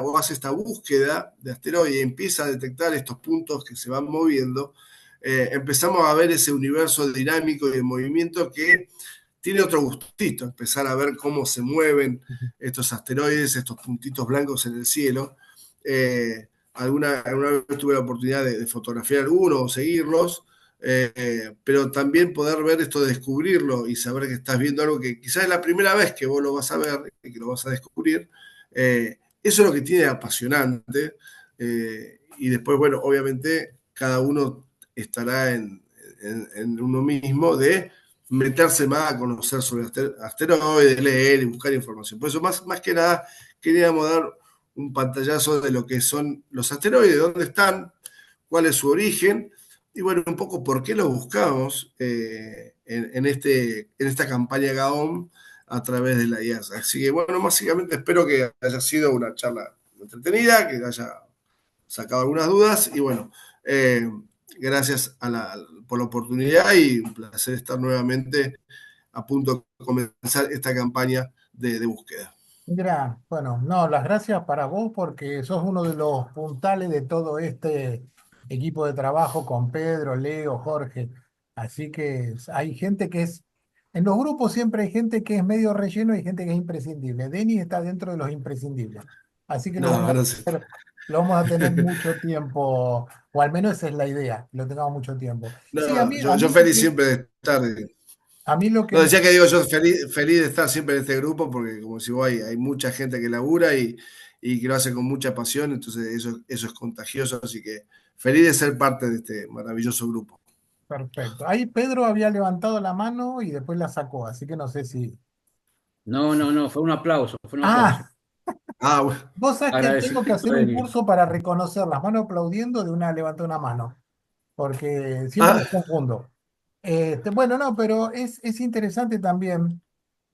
[SPEAKER 3] o hace esta búsqueda de asteroides y empieza a detectar estos puntos que se van moviendo, empezamos a ver ese universo dinámico y de movimiento que tiene otro gustito, empezar a ver cómo se mueven estos asteroides, estos puntitos blancos en el cielo. Alguna vez tuve la oportunidad de fotografiar algunos o seguirlos, pero también poder ver esto, descubrirlo y saber que estás viendo algo que quizás es la primera vez que vos lo vas a ver y que lo vas a descubrir. Eso es lo que tiene apasionante. Y después, bueno, obviamente cada uno estará en uno mismo de meterse más a conocer sobre asteroides, leer y buscar información. Por eso, más que nada, queríamos dar un pantallazo de lo que son los asteroides, dónde están, cuál es su origen y, bueno, un poco por qué los buscamos en esta campaña GAOM a través de la IASA. Así que, bueno, básicamente espero que haya sido una charla entretenida, que haya sacado algunas dudas y, bueno, gracias por la oportunidad y un placer estar nuevamente a punto de comenzar esta campaña de búsqueda.
[SPEAKER 1] Mira, bueno, no, las gracias para vos porque sos uno de los puntales de todo este equipo de trabajo con Pedro, Leo, Jorge. Así que hay gente que es, en los grupos siempre hay gente que es medio relleno y gente que es imprescindible. Denis está dentro de los imprescindibles. Así que
[SPEAKER 3] No, gracias.
[SPEAKER 1] lo vamos a tener mucho tiempo, o al menos esa es la idea, que lo tengamos mucho tiempo. Sí,
[SPEAKER 3] No,
[SPEAKER 1] a
[SPEAKER 3] yo
[SPEAKER 1] mí lo
[SPEAKER 3] feliz
[SPEAKER 1] que,
[SPEAKER 3] siempre de estar.
[SPEAKER 1] a mí lo que
[SPEAKER 3] No,
[SPEAKER 1] me...
[SPEAKER 3] decía que digo yo feliz de estar siempre en este grupo porque como si vos hay mucha gente que labura y que lo hace con mucha pasión, entonces eso es contagioso, así que feliz de ser parte de este maravilloso grupo.
[SPEAKER 1] Perfecto. Ahí Pedro había levantado la mano y después la sacó, así que no sé si...
[SPEAKER 4] No, no, no, fue un aplauso, fue un aplauso.
[SPEAKER 1] Ah,
[SPEAKER 3] Ah, bueno.
[SPEAKER 1] vos sabés que tengo que
[SPEAKER 4] Agradecimiento
[SPEAKER 1] hacer
[SPEAKER 4] de
[SPEAKER 1] un
[SPEAKER 4] Denis.
[SPEAKER 1] curso para reconocer las manos aplaudiendo de una levantó una mano, porque siempre los
[SPEAKER 3] Ah,
[SPEAKER 1] confundo. Bueno, no, pero es interesante también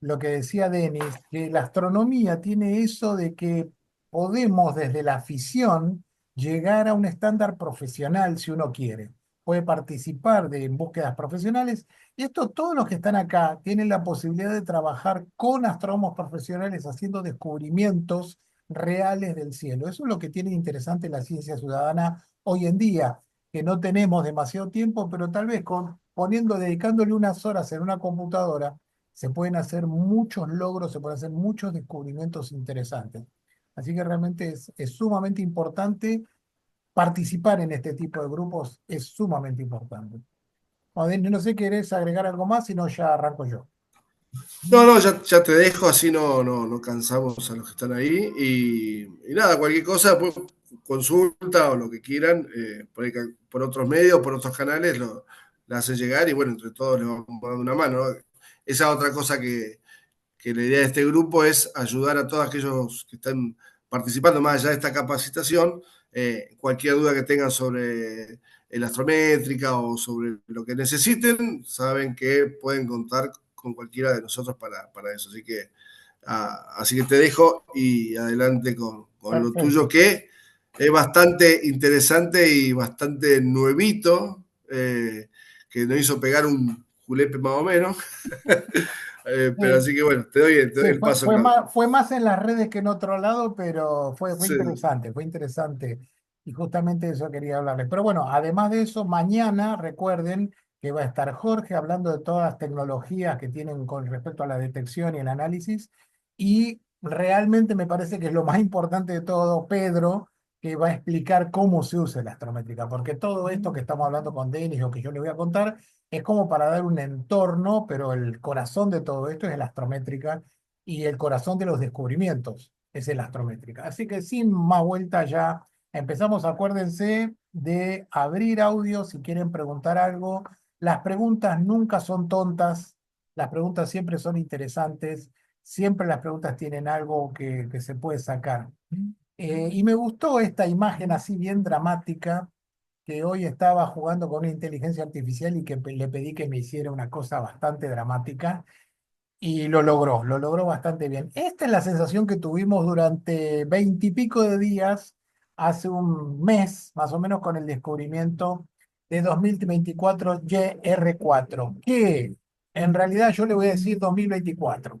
[SPEAKER 1] lo que decía Denis, que la astronomía tiene eso de que podemos desde la afición llegar a un estándar profesional si uno quiere. Puede participar en búsquedas profesionales y esto, todos los que están acá tienen la posibilidad de trabajar con astrónomos profesionales haciendo descubrimientos reales del cielo. Eso es lo que tiene interesante la ciencia ciudadana hoy en día, que no tenemos demasiado tiempo, pero tal vez dedicándole unas horas en una computadora, se pueden hacer muchos logros, se pueden hacer muchos descubrimientos interesantes. Así que realmente es sumamente importante participar en este tipo de grupos, es sumamente importante. Bueno, no sé, ¿querés agregar algo más? Si no, ya arranco yo.
[SPEAKER 3] no, ya te dejo, así no cansamos a los que están ahí y nada, cualquier cosa, pues, consulta o lo que quieran, por otros medios, por otros canales, le hacen llegar y bueno, entre todos les vamos dando una mano, ¿no? Esa otra cosa que la idea de este grupo es ayudar a todos aquellos que están participando más allá de esta capacitación, cualquier duda que tengan sobre el astrométrica o sobre lo que necesiten, saben que pueden contar con cualquiera de nosotros para eso. Así que te dejo y adelante con lo tuyo,
[SPEAKER 1] Perfecto.
[SPEAKER 3] que es bastante interesante y bastante nuevito, que nos hizo pegar un julepe más o menos. Pero
[SPEAKER 1] Sí,
[SPEAKER 3] así que bueno, te doy
[SPEAKER 1] sí,
[SPEAKER 3] el paso, Claudio.
[SPEAKER 1] fue más en las redes que en otro lado, pero fue
[SPEAKER 3] Sí.
[SPEAKER 1] interesante, fue interesante. Y justamente de eso quería hablarles. Pero bueno, además de eso, mañana recuerden que va a estar Jorge hablando de todas las tecnologías que tienen con respecto a la detección y el análisis. Y realmente me parece que es lo más importante de todo, Pedro, que va a explicar cómo se usa la astrométrica, porque todo esto que estamos hablando con Denis o que yo le voy a contar es como para dar un entorno, pero el corazón de todo esto es la astrométrica y el corazón de los descubrimientos es la astrométrica. Así que sin más vuelta ya empezamos. Acuérdense de abrir audio si quieren preguntar algo. Las preguntas nunca son tontas, las preguntas siempre son interesantes, siempre las preguntas tienen algo que se puede sacar. Y me gustó esta imagen así bien dramática, que hoy estaba jugando con una inteligencia artificial y que le pedí que me hiciera una cosa bastante dramática y lo logró bastante bien. Esta es la sensación que tuvimos durante 20 y pico de días, hace un mes, más o menos, con el descubrimiento de 2024 YR4, que en realidad yo le voy a decir 2024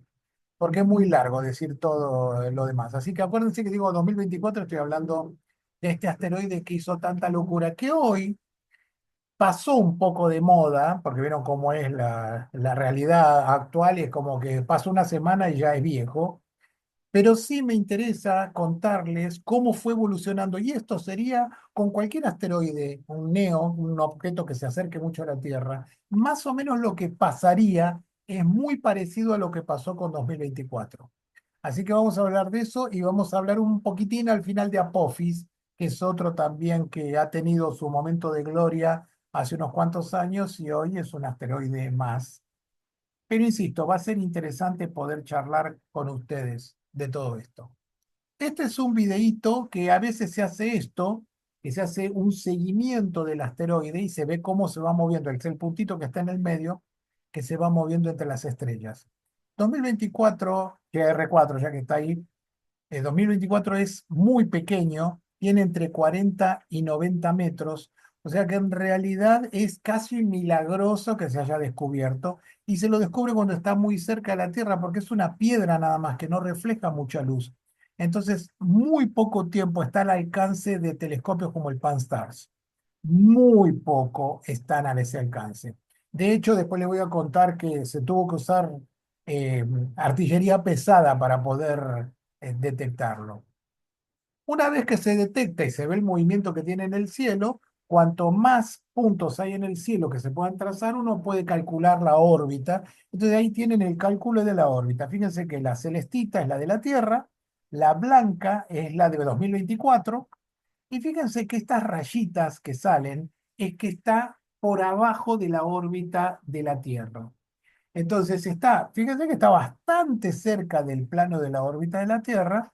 [SPEAKER 1] porque es muy largo decir todo lo demás. Así que acuérdense que digo 2024, estoy hablando de este asteroide que hizo tanta locura, que hoy pasó un poco de moda, porque vieron cómo es la realidad actual, y es como que pasa una semana y ya es viejo, pero sí me interesa contarles cómo fue evolucionando, y esto sería con cualquier asteroide, un NEO, un objeto que se acerque mucho a la Tierra, más o menos lo que pasaría es muy parecido a lo que pasó con 2024. Así que vamos a hablar de eso y vamos a hablar un poquitín al final de Apophis, que es otro también que ha tenido su momento de gloria hace unos cuantos años y hoy es un asteroide más. Pero insisto, va a ser interesante poder charlar con ustedes de todo esto. Este es un videíto que a veces se hace esto, que se hace un seguimiento del asteroide y se ve cómo se va moviendo. Es el puntito que está en el medio, que se va moviendo entre las estrellas. 2024, que R4 ya que está ahí, 2024 es muy pequeño, tiene entre 40 y 90 metros, o sea que en realidad es casi milagroso que se haya descubierto y se lo descubre cuando está muy cerca de la Tierra porque es una piedra nada más que no refleja mucha luz. Entonces, muy poco tiempo está al alcance de telescopios como el Pan-STARRS. Muy poco están a ese alcance. De hecho, después les voy a contar que se tuvo que usar eh, artillería pesada para poder detectarlo. Una vez que se detecta y se ve el movimiento que tiene en el cielo, cuanto más puntos hay en el cielo que se puedan trazar, uno puede calcular la órbita. Entonces ahí tienen el cálculo de la órbita. Fíjense que la celestita es la de la Tierra, la blanca es la de 2024, y fíjense que estas rayitas que salen es que está por abajo de la órbita de la Tierra. Entonces está, fíjense que está bastante cerca del plano de la órbita de la Tierra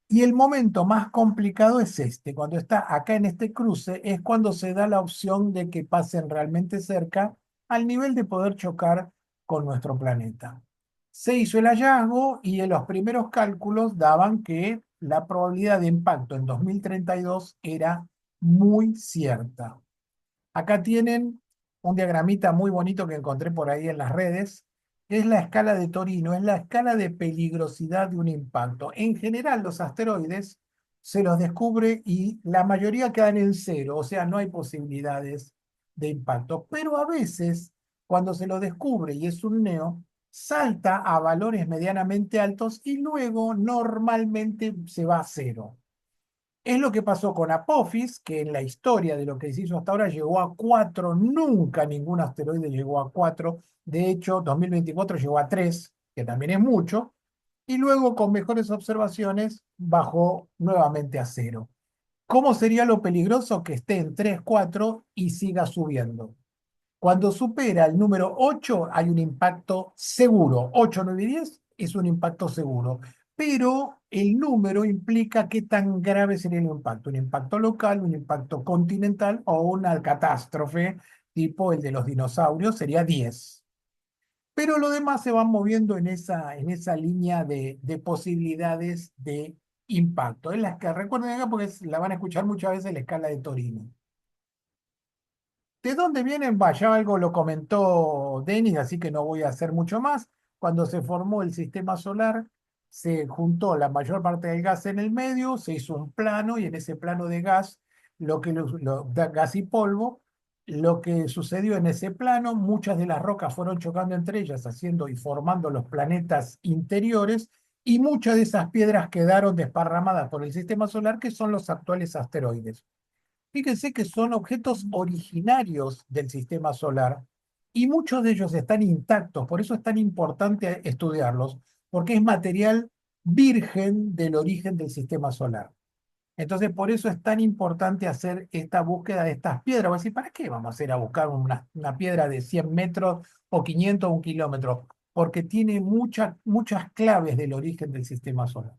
[SPEAKER 1] y el momento más complicado es este, cuando está acá en este cruce, es cuando se da la opción de que pasen realmente cerca al nivel de poder chocar con nuestro planeta. Se hizo el hallazgo y en los primeros cálculos daban que la probabilidad de impacto en 2032 era muy cierta. Acá tienen un diagramita muy bonito que encontré por ahí en las redes. Es la escala de Torino, es la escala de peligrosidad de un impacto. En general, los asteroides se los descubre y la mayoría quedan en cero, o sea, no hay posibilidades de impacto. Pero a veces, cuando se lo descubre y es un neo, salta a valores medianamente altos y luego normalmente se va a cero. Es lo que pasó con Apophis, que en la historia de lo que se hizo hasta ahora llegó a 4. Nunca ningún asteroide llegó a 4. De hecho, 2024 llegó a 3, que también es mucho. Y luego, con mejores observaciones, bajó nuevamente a 0. ¿Cómo sería lo peligroso que esté en 3, 4 y siga subiendo? Cuando supera el número 8 hay un impacto seguro. 8, 9 y 10 es un impacto seguro. Pero el número implica qué tan grave sería el impacto. Un impacto local, un impacto continental o una catástrofe tipo el de los dinosaurios sería 10. Pero lo demás se va moviendo en esa línea de posibilidades de impacto. Es la que recuerden acá porque la van a escuchar muchas veces en la escala de Torino. ¿De dónde vienen? Ya algo lo comentó Denis, así que no voy a hacer mucho más. Cuando se formó el sistema solar, se juntó la mayor parte del gas en el medio, se hizo un plano y en ese plano de gas, gas y polvo, lo que sucedió en ese plano, muchas de las rocas fueron chocando entre ellas, haciendo y formando los planetas interiores, y muchas de esas piedras quedaron desparramadas por el sistema solar, que son los actuales asteroides. Fíjense que son objetos originarios del sistema solar y muchos de ellos están intactos, por eso es tan importante estudiarlos, porque es material virgen del origen del sistema solar. Entonces, por eso es tan importante hacer esta búsqueda de estas piedras. Voy a decir, ¿para qué vamos a ir a buscar una piedra de 100 metros o 500 o 1 kilómetro? Porque tiene muchas claves del origen del sistema solar.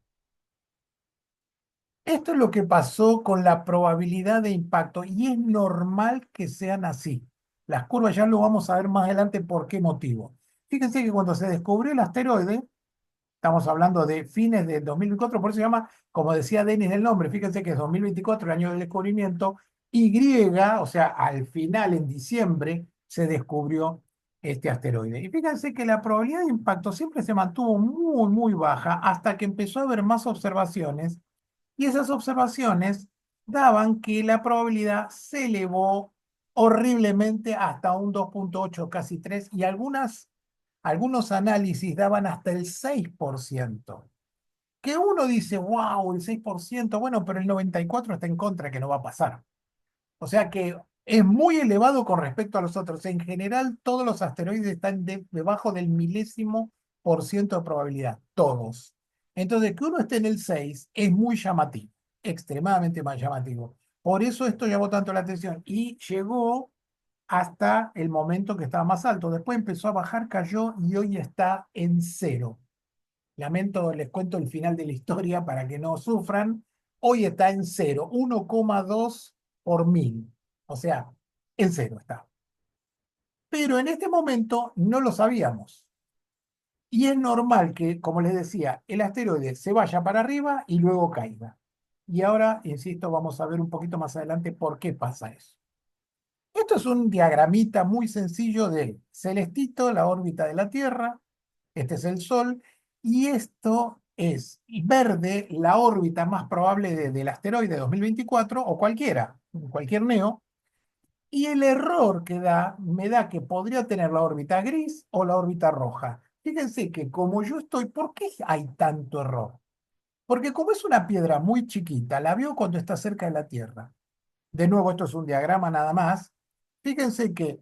[SPEAKER 1] Esto es lo que pasó con la probabilidad de impacto y es normal que sean así. Las curvas ya lo vamos a ver más adelante por qué motivo. Fíjense que cuando se descubrió el asteroide, estamos hablando de fines del 2024, por eso se llama, como decía Denis el nombre, fíjense que es 2024, el año del descubrimiento, Y, o sea, al final, en diciembre, se descubrió este asteroide. Y fíjense que la probabilidad de impacto siempre se mantuvo muy, muy baja hasta que empezó a haber más observaciones y esas observaciones daban que la probabilidad se elevó horriblemente hasta un 2,8, casi 3, y algunos análisis daban hasta el 6%. Que uno dice, wow, el 6%, bueno, pero el 94% está en contra, que no va a pasar. O sea que es muy elevado con respecto a los otros. En general, todos los asteroides están debajo del milésimo% de probabilidad, todos. Entonces, que uno esté en el 6 es muy llamativo, extremadamente más llamativo. Por eso esto llamó tanto la atención y llegó hasta el momento que estaba más alto. Después empezó a bajar, cayó y hoy está en cero. Lamento, les cuento el final de la historia para que no sufran. Hoy está en cero, 1,2 por 1000. O sea, en cero está. Pero en este momento no lo sabíamos. Y es normal que, como les decía, el asteroide se vaya para arriba y luego caiga. Y ahora, insisto, vamos a ver un poquito más adelante por qué pasa eso. Esto es un diagramita muy sencillo del celestito, la órbita de la Tierra. Este es el Sol. Y esto es verde, la órbita más probable del asteroide 2024 o cualquier NEO. Y el error que me da que podría tener la órbita gris o la órbita roja. Fíjense que como yo estoy, ¿por qué hay tanto error? Porque como es una piedra muy chiquita, la veo cuando está cerca de la Tierra. De nuevo, esto es un diagrama nada más. Fíjense que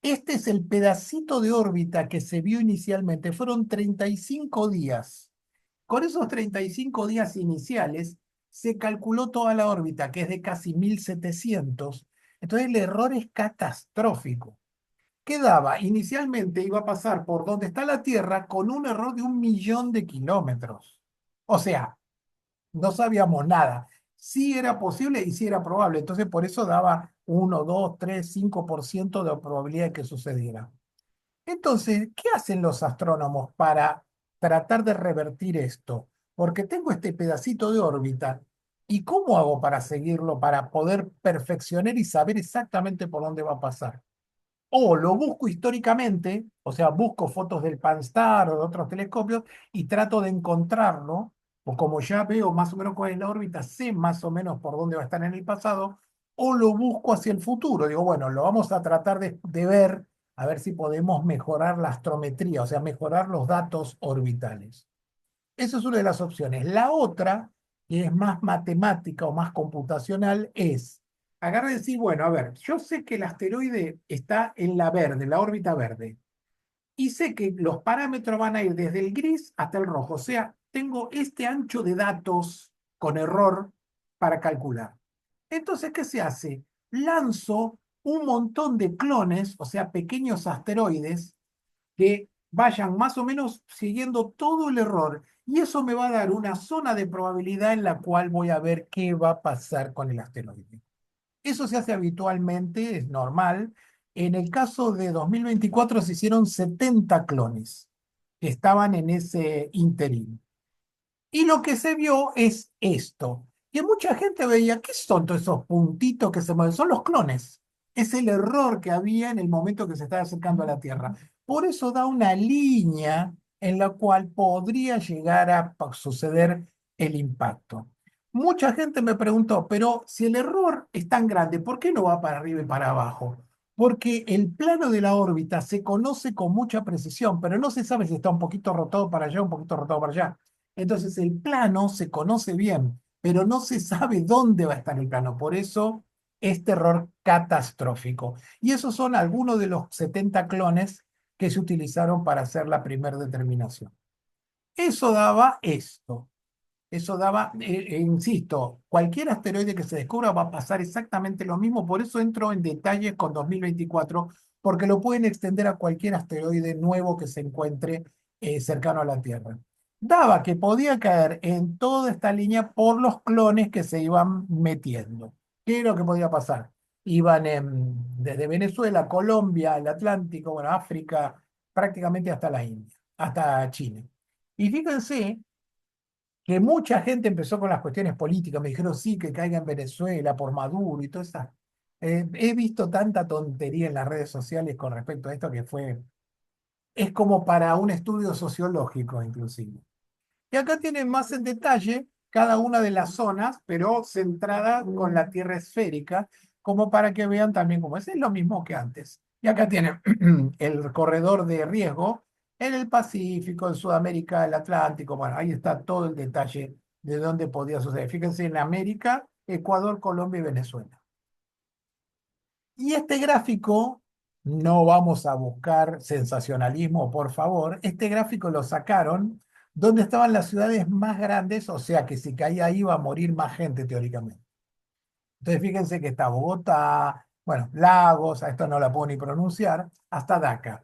[SPEAKER 1] este es el pedacito de órbita que se vio inicialmente. Fueron 35 días. Con esos 35 días iniciales se calculó toda la órbita, que es de casi 1700. Entonces el error es catastrófico. ¿Qué daba? Inicialmente iba a pasar por donde está la Tierra con un error de 1 millón de kilómetros. O sea, no sabíamos nada. Sí era posible y sí era probable. Entonces, por eso daba 1, 2, 3, 5% de probabilidad de que sucediera. Entonces, ¿qué hacen los astrónomos para tratar de revertir esto? Porque tengo este pedacito de órbita. ¿Y cómo hago para seguirlo, para poder perfeccionar y saber exactamente por dónde va a pasar? O lo busco históricamente, o sea, busco fotos del Pan-STARRS o de otros telescopios y trato de encontrarlo, o como ya veo más o menos cuál es la órbita, sé más o menos por dónde va a estar en el pasado, o lo busco hacia el futuro. Digo, bueno, lo vamos a tratar de ver, a ver si podemos mejorar la astrometría, o sea, mejorar los datos orbitales. Esa es una de las opciones. La otra, que es más matemática o más computacional, es agarrar y decir, bueno, a ver, yo sé que el asteroide está en la verde, la órbita verde, y sé que los parámetros van a ir desde el gris hasta el rojo. O sea, tengo este ancho de datos con error para calcular. Entonces, ¿qué se hace? Lanzo un montón de clones, o sea, pequeños asteroides, que vayan más o menos siguiendo todo el error. Y eso me va a dar una zona de probabilidad en la cual voy a ver qué va a pasar con el asteroide. Eso se hace habitualmente, es normal. En el caso de 2024 se hicieron 70 clones que estaban en ese interín. Y lo que se vio es esto. Que mucha gente veía, ¿qué son todos esos puntitos que se mueven? Son los clones. Es el error que había en el momento que se estaba acercando a la Tierra. Por eso da una línea en la cual podría llegar a suceder el impacto. Mucha gente me preguntó, pero si el error es tan grande, ¿por qué no va para arriba y para abajo? Porque el plano de la órbita se conoce con mucha precisión, pero no se sabe si está un poquito rotado para allá, un poquito rotado para allá. Entonces el plano se conoce bien, pero no se sabe dónde va a estar el plano. Por eso es terror catastrófico. Y esos son algunos de los 70 clones que se utilizaron para hacer la primera determinación. Eso daba esto. Eso daba, insisto, cualquier asteroide que se descubra va a pasar exactamente lo mismo, por eso entro en detalles con 2024, porque lo pueden extender a cualquier asteroide nuevo que se encuentre cercano a la Tierra. Daba que podía caer en toda esta línea por los clones que se iban metiendo. ¿Qué es lo que podía pasar? Iban desde Venezuela, Colombia, el Atlántico, bueno, África, prácticamente hasta la India, hasta China. Y fíjense que mucha gente empezó con las cuestiones políticas, me dijeron sí, que caiga en Venezuela por Maduro y todo eso. He visto tanta tontería en las redes sociales con respecto a esto que es como para un estudio sociológico inclusive. Y acá tienen más en detalle cada una de las zonas, pero centrada con la Tierra esférica, como para que vean también cómo es lo mismo que antes. Y acá tienen el corredor de riesgo en el Pacífico, en Sudamérica, el Atlántico. Bueno, ahí está todo el detalle de dónde podía suceder. Fíjense en América, Ecuador, Colombia y Venezuela. Y este gráfico, no vamos a buscar sensacionalismo, por favor. Este gráfico lo sacaron donde estaban las ciudades más grandes, o sea que si caía ahí iba a morir más gente teóricamente. Entonces fíjense que está Bogotá, bueno, Lagos, a esto no la puedo ni pronunciar, hasta Dakar.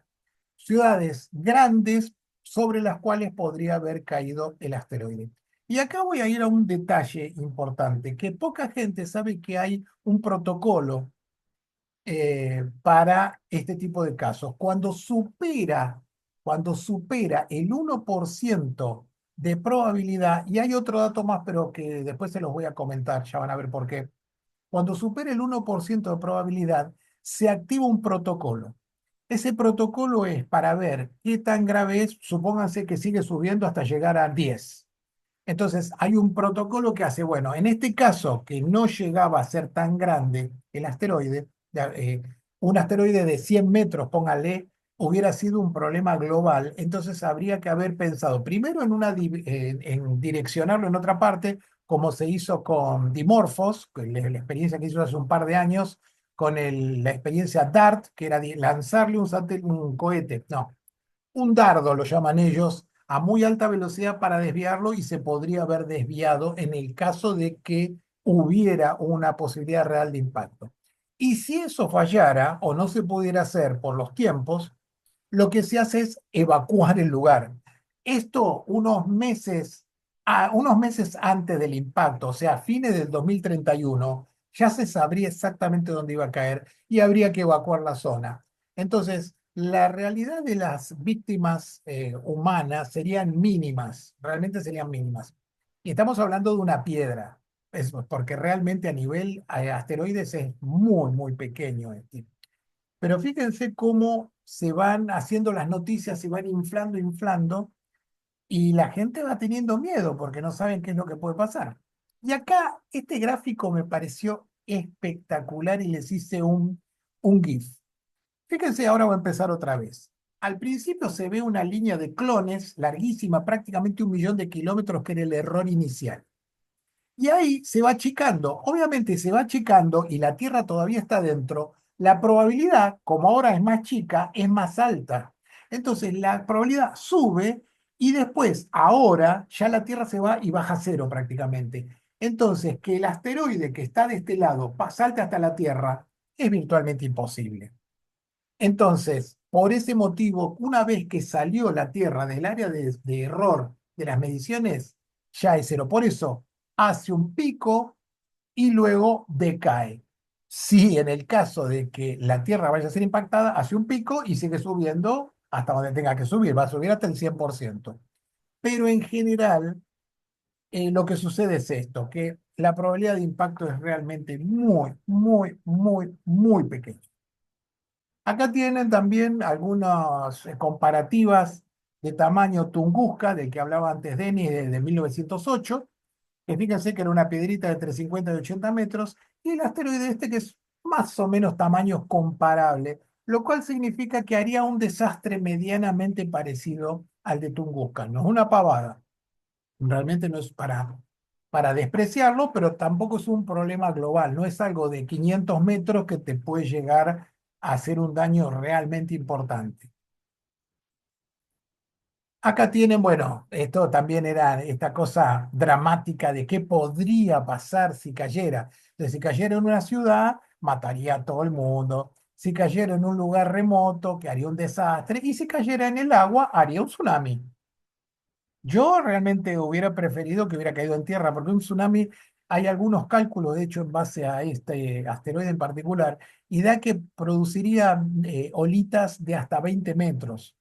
[SPEAKER 1] Ciudades grandes sobre las cuales podría haber caído el asteroide. Y acá voy a ir a un detalle importante, que poca gente sabe que hay un protocolo para este tipo de casos. Cuando supera el 1% de probabilidad, y hay otro dato más, pero que después se los voy a comentar, ya van a ver por qué. Cuando supera el 1% de probabilidad, se activa un protocolo. Ese protocolo es para ver qué tan grave es, supónganse que sigue subiendo hasta llegar a 10. Entonces, hay un protocolo que hace, bueno, en este caso, que no llegaba a ser tan grande el asteroide, un asteroide de 100 metros, póngale, hubiera sido un problema global, entonces habría que haber pensado primero en direccionarlo en otra parte, como se hizo con Dimorphos, la experiencia que hizo hace un par de años, con la experiencia DART, que era lanzarle un cohete, no, un dardo, lo llaman ellos, a muy alta velocidad para desviarlo y se podría haber desviado en el caso de que hubiera una posibilidad real de impacto. Y si eso fallara o no se pudiera hacer por los tiempos, lo que se hace es evacuar el lugar. Esto unos meses antes del impacto, o sea, a fines del 2031, ya se sabría exactamente dónde iba a caer y habría que evacuar la zona. Entonces, la realidad de las víctimas humanas serían mínimas, realmente serían mínimas. Y estamos hablando de una piedra, porque realmente a nivel asteroides es muy, muy pequeño. Pero fíjense cómo se van haciendo las noticias, se van inflando, inflando, y la gente va teniendo miedo porque no saben qué es lo que puede pasar. Y acá este gráfico me pareció espectacular y les hice un GIF. Fíjense, ahora voy a empezar otra vez. Al principio se ve una línea de clones larguísima, prácticamente 1 millón de kilómetros, que era el error inicial. Y ahí se va achicando. Obviamente se va achicando y la Tierra todavía está dentro. La probabilidad, como ahora es más chica, es más alta. Entonces la probabilidad sube y después, ahora, ya la Tierra se va y baja a cero prácticamente. Entonces, que el asteroide que está de este lado salte hasta la Tierra es virtualmente imposible. Entonces, por ese motivo, una vez que salió la Tierra del área de error de las mediciones, ya es cero. Por eso hace un pico y luego decae. Si en el caso de que la Tierra vaya a ser impactada, hace un pico y sigue subiendo hasta donde tenga que subir, va a subir hasta el 100%. Pero en general, lo que sucede es esto, que la probabilidad de impacto es realmente muy, muy, muy, muy pequeña. Acá tienen también algunas comparativas de tamaño Tunguska, del que hablaba antes Denis, de 1908, que fíjense que era una piedrita de entre 50 y 80 metros, y el asteroide este que es más o menos tamaño comparable, lo cual significa que haría un desastre medianamente parecido al de Tunguska. No es una pavada, Realmente no es para despreciarlo, pero tampoco es un problema global. No es algo de 500 metros que te puede llegar a hacer un daño realmente importante. Acá tienen, bueno, esto también era esta cosa dramática de qué podría pasar si cayera. Entonces, si cayera en una ciudad, mataría a todo el mundo. Si cayera en un lugar remoto, que haría un desastre. Y si cayera en el agua, haría un tsunami. Yo realmente hubiera preferido que hubiera caído en tierra, porque un tsunami, hay algunos cálculos, de hecho, en base a este asteroide en particular, y da que produciría olitas de hasta 20 metros.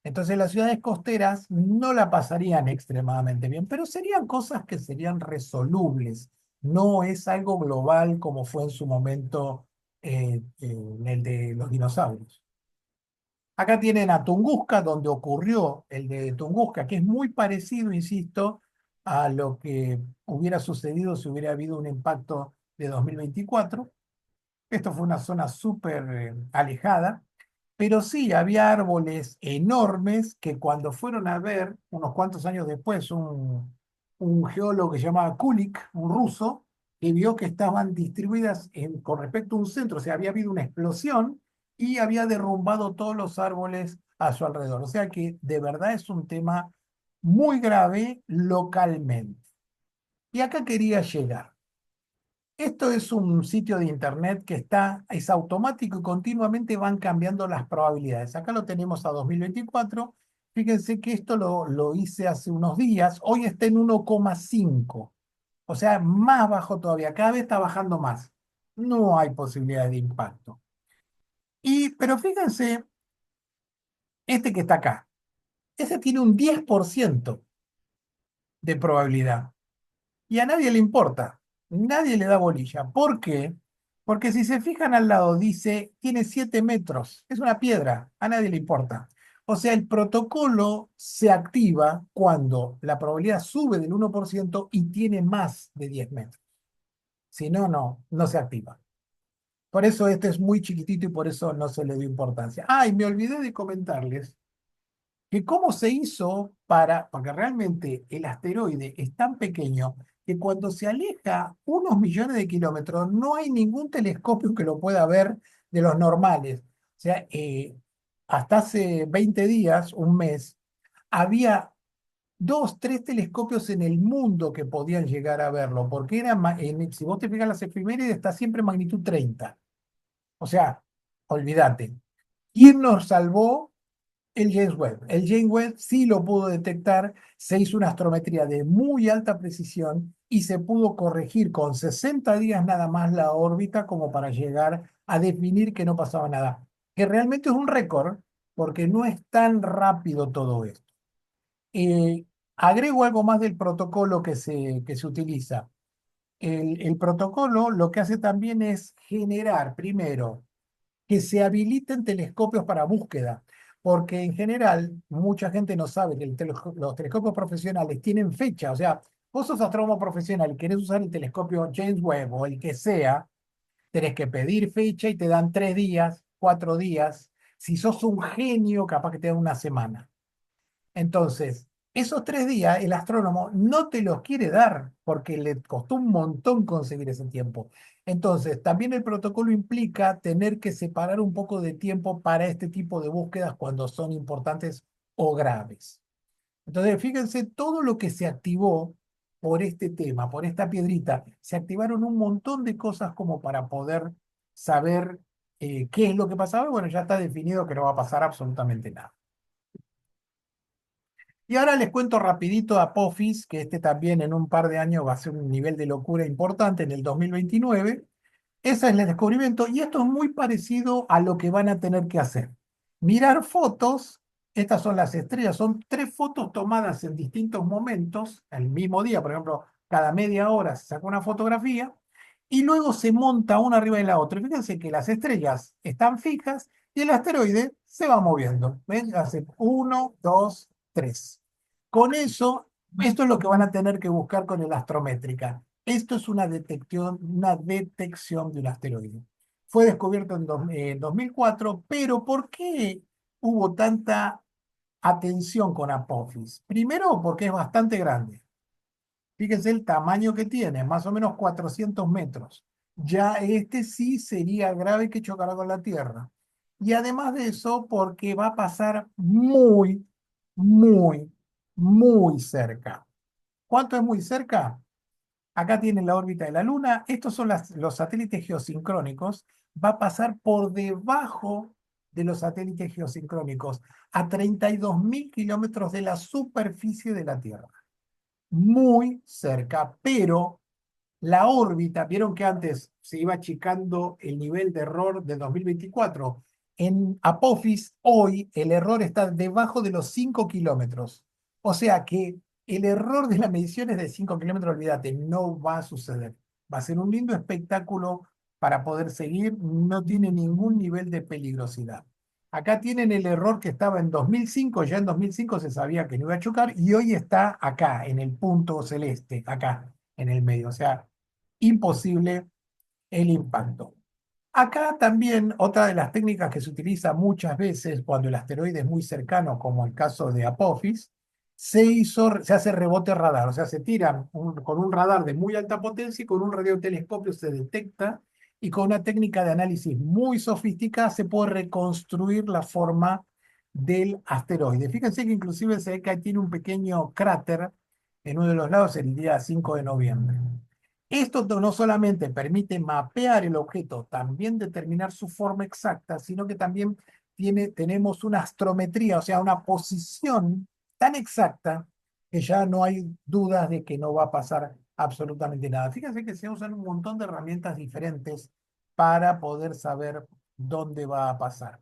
[SPEAKER 1] Entonces las ciudades costeras no la pasarían extremadamente bien, pero serían cosas que serían resolubles. No es algo global como fue en su momento en el de los dinosaurios. Acá tienen a Tunguska, donde ocurrió el de Tunguska, que es muy parecido, insisto, a lo que hubiera sucedido si hubiera habido un impacto de 2024. Esto fue una zona súper alejada, pero sí había árboles enormes que cuando fueron a ver, unos cuantos años después, un geólogo que se llamaba Kulik, un ruso, que vio que estaban distribuidas con respecto a un centro, o sea, había habido una explosión y había derrumbado todos los árboles a su alrededor. O sea que de verdad es un tema muy grave localmente. Y acá quería llegar. Esto es un sitio de internet que es automático y continuamente van cambiando las probabilidades. Acá lo tenemos a 2024. Fíjense que esto lo hice hace unos días. Hoy está en 1,5. O sea, más bajo todavía. Cada vez está bajando más. No hay posibilidad de impacto. Pero fíjense, este que está acá. Ese tiene un 10% de probabilidad. Y a nadie le importa, nadie le da bolilla. ¿Por qué? Porque si se fijan al lado, dice, tiene 7 metros, es una piedra, a nadie le importa. O sea, el protocolo se activa cuando la probabilidad sube del 1% y tiene más de 10 metros. Si no, no se activa. Por eso este es muy chiquitito y por eso no se le dio importancia. Ah, y me olvidé de comentarles que cómo se hizo porque realmente el asteroide es tan pequeño que cuando se aleja unos millones de kilómetros no hay ningún telescopio que lo pueda ver de los normales. O sea, hasta hace 20 días, un mes, había dos, tres telescopios en el mundo que podían llegar a verlo, porque si vos te fijas las efemérides, está siempre en magnitud 30. O sea, olvídate. ¿Quién nos salvó? El James Webb. El James Webb sí lo pudo detectar, se hizo una astrometría de muy alta precisión y se pudo corregir con 60 días nada más la órbita como para llegar a definir que no pasaba nada. Que realmente es un récord porque no es tan rápido todo esto. Eh, Agrego algo más del protocolo que se utiliza. El protocolo lo que hace también es generar, primero, que se habiliten telescopios para búsqueda, porque en general mucha gente no sabe que los telescopios profesionales tienen fecha, o sea, vos sos astrónomo profesional y querés usar el telescopio James Webb o el que sea, tenés que pedir fecha y te dan 3 días, 4 días. Si sos un genio, capaz que te dan una semana. Entonces, esos 3 días el astrónomo no te los quiere dar porque le costó un montón conseguir ese tiempo. Entonces, también el protocolo implica tener que separar un poco de tiempo para este tipo de búsquedas cuando son importantes o graves. Entonces, fíjense todo lo que se activó por este tema, por esta piedrita. Se activaron un montón de cosas como para poder saber qué es lo que pasaba. Y bueno, ya está definido que no va a pasar absolutamente nada. Y ahora les cuento rapidito a Apophis, que este también en un par de años va a ser un nivel de locura importante en el 2029. Ese es el descubrimiento y esto es muy parecido a lo que van a tener que hacer. Mirar fotos, estas son las estrellas, son 3 fotos tomadas en distintos momentos, el mismo día, por ejemplo, cada media hora se saca una fotografía y luego se monta una arriba de la otra. Y fíjense que las estrellas están fijas y el asteroide se va moviendo. ¿Ven? Hace 1, 2, 3. Con eso, esto es lo que van a tener que buscar con el astrométrica. Esto es una detección de un asteroide. Fue descubierto en 2004, pero ¿por qué hubo tanta atención con Apophis? Primero, porque es bastante grande. Fíjense el tamaño que tiene, más o menos 400 metros. Ya este sí sería grave que chocara con la Tierra. Y además de eso, porque va a pasar muy, muy, muy cerca. ¿Cuánto es muy cerca? Acá tienen la órbita de la Luna. Estos son los satélites geosincrónicos. Va a pasar por debajo de los satélites geosincrónicos a 32.000 kilómetros de la superficie de la Tierra. Muy cerca, pero la órbita, vieron que antes se iba achicando el nivel de error de 2024. En Apophis, hoy el error está debajo de los 5 kilómetros. O sea que el error de la medición es de 5 kilómetros, olvídate, no va a suceder. Va a ser un lindo espectáculo para poder seguir, no tiene ningún nivel de peligrosidad. Acá tienen el error que estaba en 2005, ya en 2005 se sabía que no iba a chocar y hoy está acá, en el punto celeste, acá, en el medio. O sea, imposible el impacto. Acá también otra de las técnicas que se utiliza muchas veces cuando el asteroide es muy cercano, como el caso de Apophis, se hace rebote radar, o sea, se tiran con un radar de muy alta potencia y con un radiotelescopio se detecta y con una técnica de análisis muy sofisticada se puede reconstruir la forma del asteroide. Fíjense que inclusive se ve que ahí tiene un pequeño cráter en uno de los lados el día 5 de noviembre. Esto no solamente permite mapear el objeto, también determinar su forma exacta, sino que también tenemos una astrometría, o sea, una posición tan exacta que ya no hay dudas de que no va a pasar absolutamente nada. Fíjense que se usan un montón de herramientas diferentes para poder saber dónde va a pasar.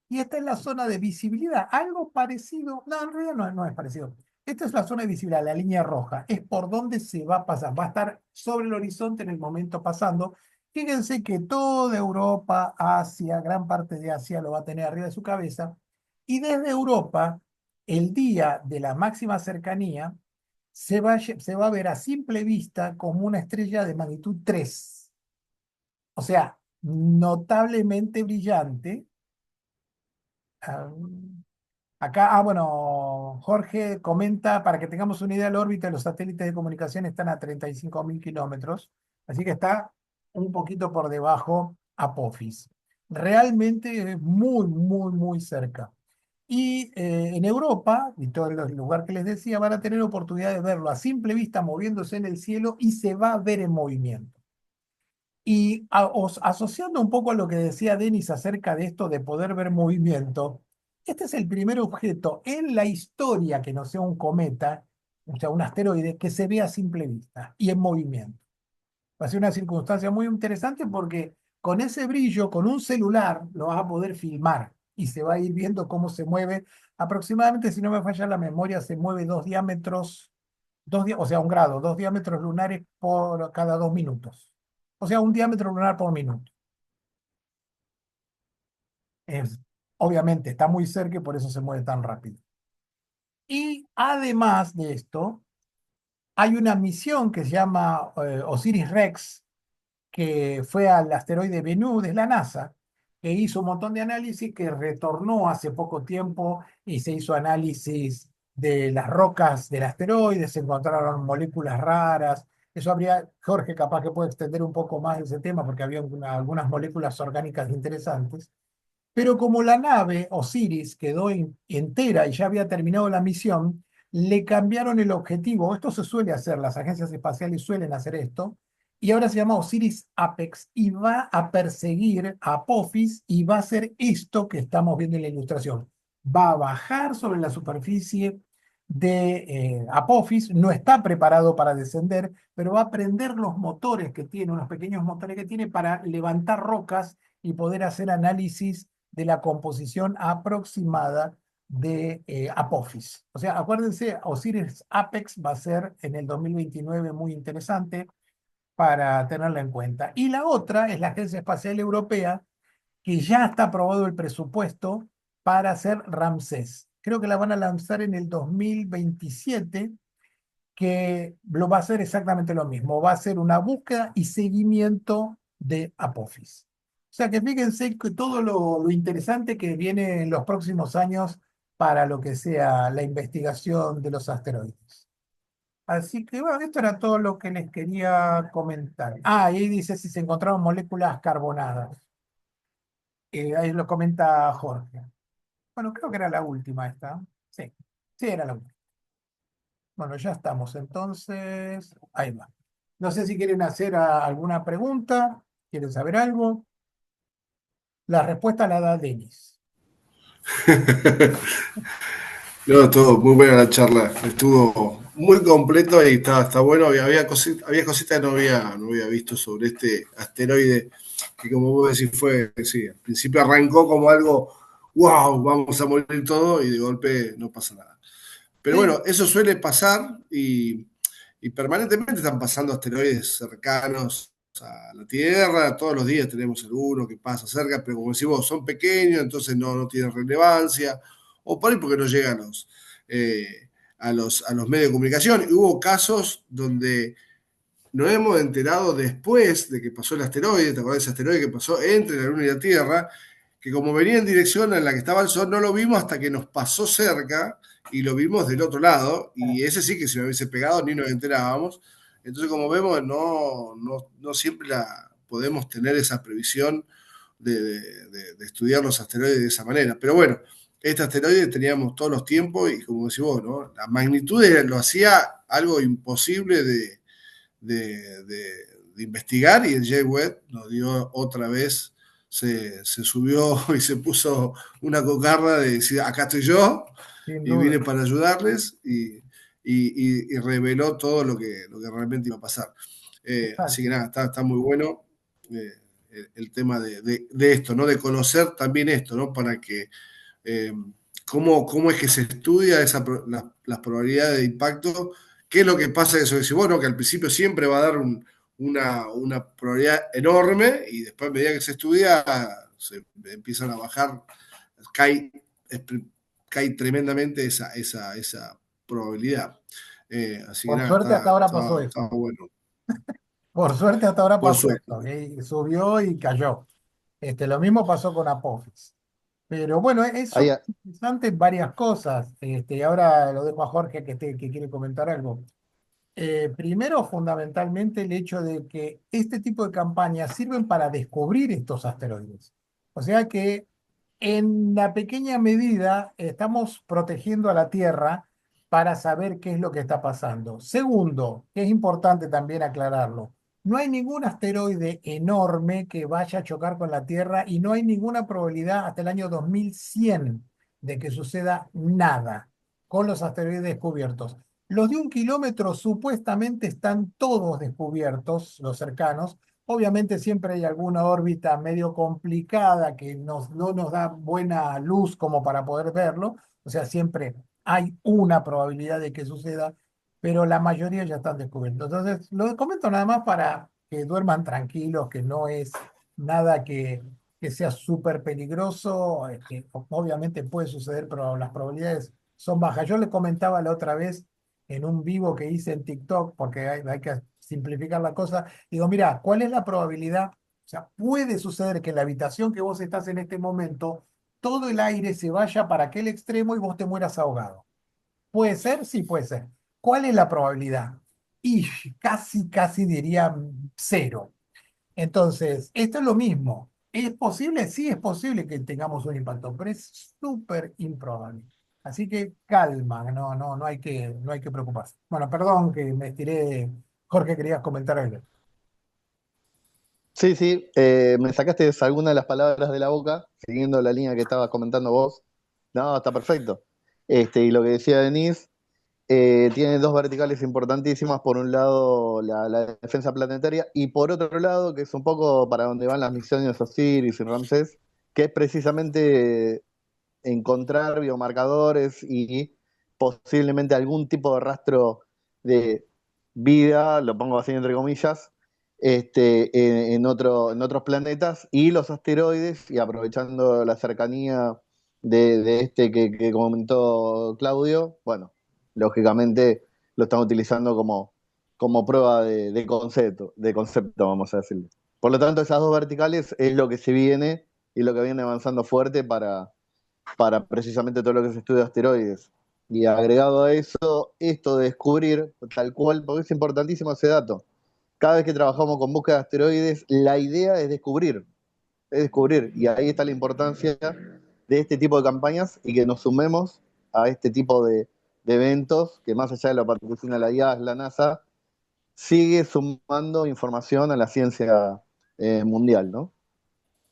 [SPEAKER 1] Y esta es la zona de visibilidad, algo parecido, no, en realidad no es parecido. Esta es la zona de visibilidad, la línea roja, es por donde se va a pasar, va a estar sobre el horizonte en el momento pasando. Fíjense que toda Europa, Asia, gran parte de Asia lo va a tener arriba de su cabeza, y desde Europa, el día de la máxima cercanía, se va a ver a simple vista como una estrella de magnitud 3, o sea, notablemente brillante. Ah, Acá, bueno, Jorge comenta, para que tengamos una idea, la órbita de los satélites de comunicación están a 35.000 kilómetros, así que está un poquito por debajo Apophis. Realmente es muy, muy, muy cerca. Y en Europa, y todo el lugar que les decía, van a tener oportunidad de verlo a simple vista moviéndose en el cielo y se va a ver en movimiento. Y asociando un poco a lo que decía Denis acerca de esto de poder ver movimiento, este es el primer objeto en la historia que no sea un cometa, o sea, un asteroide, que se ve a simple vista y en movimiento. Va a ser una circunstancia muy interesante porque con ese brillo, con un celular, lo vas a poder filmar y se va a ir viendo cómo se mueve. Aproximadamente, si no me falla la memoria, se mueve 2 diámetros, o sea, 1 grado, 2 diámetros lunares por cada 2 minutos. O sea, un diámetro lunar por minuto. Es, obviamente está muy cerca y por eso se mueve tan rápido. Y además de esto, hay una misión que se llama Osiris-Rex, que fue al asteroide Bennu de la NASA, que hizo un montón de análisis, que retornó hace poco tiempo y se hizo análisis de las rocas del asteroide, se encontraron moléculas raras. Eso habría, Jorge, capaz que puede extender un poco más ese tema porque había algunas moléculas orgánicas interesantes. Pero como la nave Osiris quedó entera y ya había terminado la misión, le cambiaron el objetivo. Esto se suele hacer, las agencias espaciales suelen hacer esto. Y ahora se llama Osiris Apex y va a perseguir a Apophis y va a hacer esto que estamos viendo en la ilustración. Va a bajar sobre la superficie de Apophis, no está preparado para descender, pero va a prender los motores que tiene, unos pequeños motores que tiene para levantar rocas y poder hacer análisis de la composición aproximada de Apophis. O sea, acuérdense, Osiris Apex va a ser en el 2029 muy interesante para tenerla en cuenta. Y la otra es la Agencia Espacial Europea, que ya está aprobado el presupuesto para hacer Ramsés. Creo que la van a lanzar en el 2027, que lo va a hacer exactamente lo mismo. Va a ser una búsqueda y seguimiento de Apophis. O sea que fíjense que todo lo interesante que viene en los próximos años para lo que sea la investigación de los asteroides. Así que bueno, esto era todo lo que les quería comentar. Ah, y ahí dice si se encontraron moléculas carbonadas. Ahí lo comenta Jorge. Bueno, creo que era la última esta. Sí, sí, era la última. Bueno, ya estamos. Entonces, ahí va. No sé si quieren hacer alguna pregunta, quieren saber algo. La respuesta la da Denis.
[SPEAKER 3] No, todo muy buena la charla. Estuvo muy completo y está bueno. Había cositas que no había visto sobre este asteroide, que como vos decís fue, sí, al principio arrancó como algo, wow, vamos a morir todo y de golpe no pasa nada. Pero
[SPEAKER 1] Sí,
[SPEAKER 3] bueno, eso suele pasar y permanentemente están pasando asteroides cercanos a la Tierra. Todos los días tenemos alguno que pasa cerca, pero como decís vos, son pequeños, entonces no tienen relevancia. O por ahí porque no llegan a los medios de comunicación. Y hubo casos donde nos hemos enterado después de que pasó el asteroide, ¿te acordás de ese asteroide que pasó entre la Luna y la Tierra? Que como venía en dirección en la que estaba el Sol, no lo vimos hasta que nos pasó cerca y lo vimos del otro lado, y ese sí que si nos hubiese pegado ni nos enterábamos. Entonces, como vemos, no siempre podemos tener esa previsión de estudiar los asteroides de esa manera. Pero bueno, este asteroide teníamos todos los tiempos y como decís vos, ¿no? La magnitud lo hacía algo imposible de investigar y el Jay Webb nos dio otra vez, se subió y se puso una cocarda de decir, acá estoy yo
[SPEAKER 1] sin
[SPEAKER 3] y
[SPEAKER 1] duda.
[SPEAKER 3] vine para ayudarles y reveló todo lo que realmente iba a pasar. Así que
[SPEAKER 1] Exacto.
[SPEAKER 3] nada, está muy bueno el tema de esto, ¿no? De conocer también esto, ¿no? Para que eh, cómo es que se estudia las probabilidades de impacto, qué es lo que pasa eso, decir, bueno, que al principio siempre va a dar una probabilidad enorme y después a medida que se estudia se empiezan a bajar, cae, cae tremendamente esa probabilidad. Así que
[SPEAKER 1] Por
[SPEAKER 3] nada,
[SPEAKER 1] suerte hasta ahora pasó
[SPEAKER 3] está
[SPEAKER 1] eso.
[SPEAKER 3] bueno,
[SPEAKER 1] Por suerte hasta ahora
[SPEAKER 3] por
[SPEAKER 1] pasó
[SPEAKER 3] suerte.
[SPEAKER 1] esto. Subió y cayó. Lo mismo pasó con Apophis. Pero bueno, es
[SPEAKER 5] Ahí,
[SPEAKER 1] súper interesante varias cosas. Ahora lo dejo a Jorge que quiere comentar algo. Primero, fundamentalmente, el hecho de que este tipo de campañas sirven para descubrir estos asteroides. O sea que en la pequeña medida estamos protegiendo a la Tierra para saber qué es lo que está pasando. Segundo, que es importante también aclararlo, no hay ningún asteroide enorme que vaya a chocar con la Tierra y no hay ninguna probabilidad hasta el año 2100 de que suceda nada con los asteroides descubiertos. Los de 1 kilómetro supuestamente están todos descubiertos, los cercanos. Obviamente siempre hay alguna órbita medio complicada que no nos da buena luz como para poder verlo. O sea, siempre hay una probabilidad de que suceda, pero la mayoría ya están descubiertos. Entonces, lo comento nada más para que duerman tranquilos, que no es nada que sea súper peligroso. Obviamente puede suceder, pero las probabilidades son bajas. Yo le comentaba la otra vez en un vivo que hice en TikTok, porque hay que simplificar la cosa. Digo, mira, ¿cuál es la probabilidad? O sea, puede suceder que en la habitación que vos estás en este momento, todo el aire se vaya para aquel extremo y vos te mueras ahogado. ¿Puede ser? Sí, puede ser. ¿Cuál es la probabilidad? Y casi diría cero. Entonces, esto es lo mismo. ¿Es posible? Sí, es posible que tengamos un impacto, pero es súper improbable. Así que calma, no hay que preocuparse. Bueno, perdón que me estiré. Jorge, querías comentar algo.
[SPEAKER 5] sí, sí, me sacaste alguna de las palabras de la boca, siguiendo la línea que estabas comentando vos. No, está perfecto. Y lo que decía Denise, tiene dos verticales importantísimas. Por un lado, la defensa planetaria, y por otro lado, que es un poco para donde van las misiones Osiris y Ramsés, que es precisamente encontrar biomarcadores y posiblemente algún tipo de rastro de vida, lo pongo así entre comillas, en otros planetas y los asteroides, y aprovechando la cercanía de este que comentó Claudio, bueno, lógicamente lo están utilizando como prueba de concepto, vamos a decirlo. Por lo tanto, esas dos verticales es lo que se viene y lo que viene avanzando fuerte para precisamente todo lo que es estudio de asteroides. Y agregado a eso, esto de descubrir, tal cual, porque es importantísimo ese dato. Cada vez que trabajamos con búsqueda de asteroides, la idea es descubrir. Y ahí está la importancia de este tipo de campañas y que nos sumemos a este tipo de eventos que, más allá de la patrocina la IAS, la NASA, sigue sumando información a la ciencia mundial, ¿no?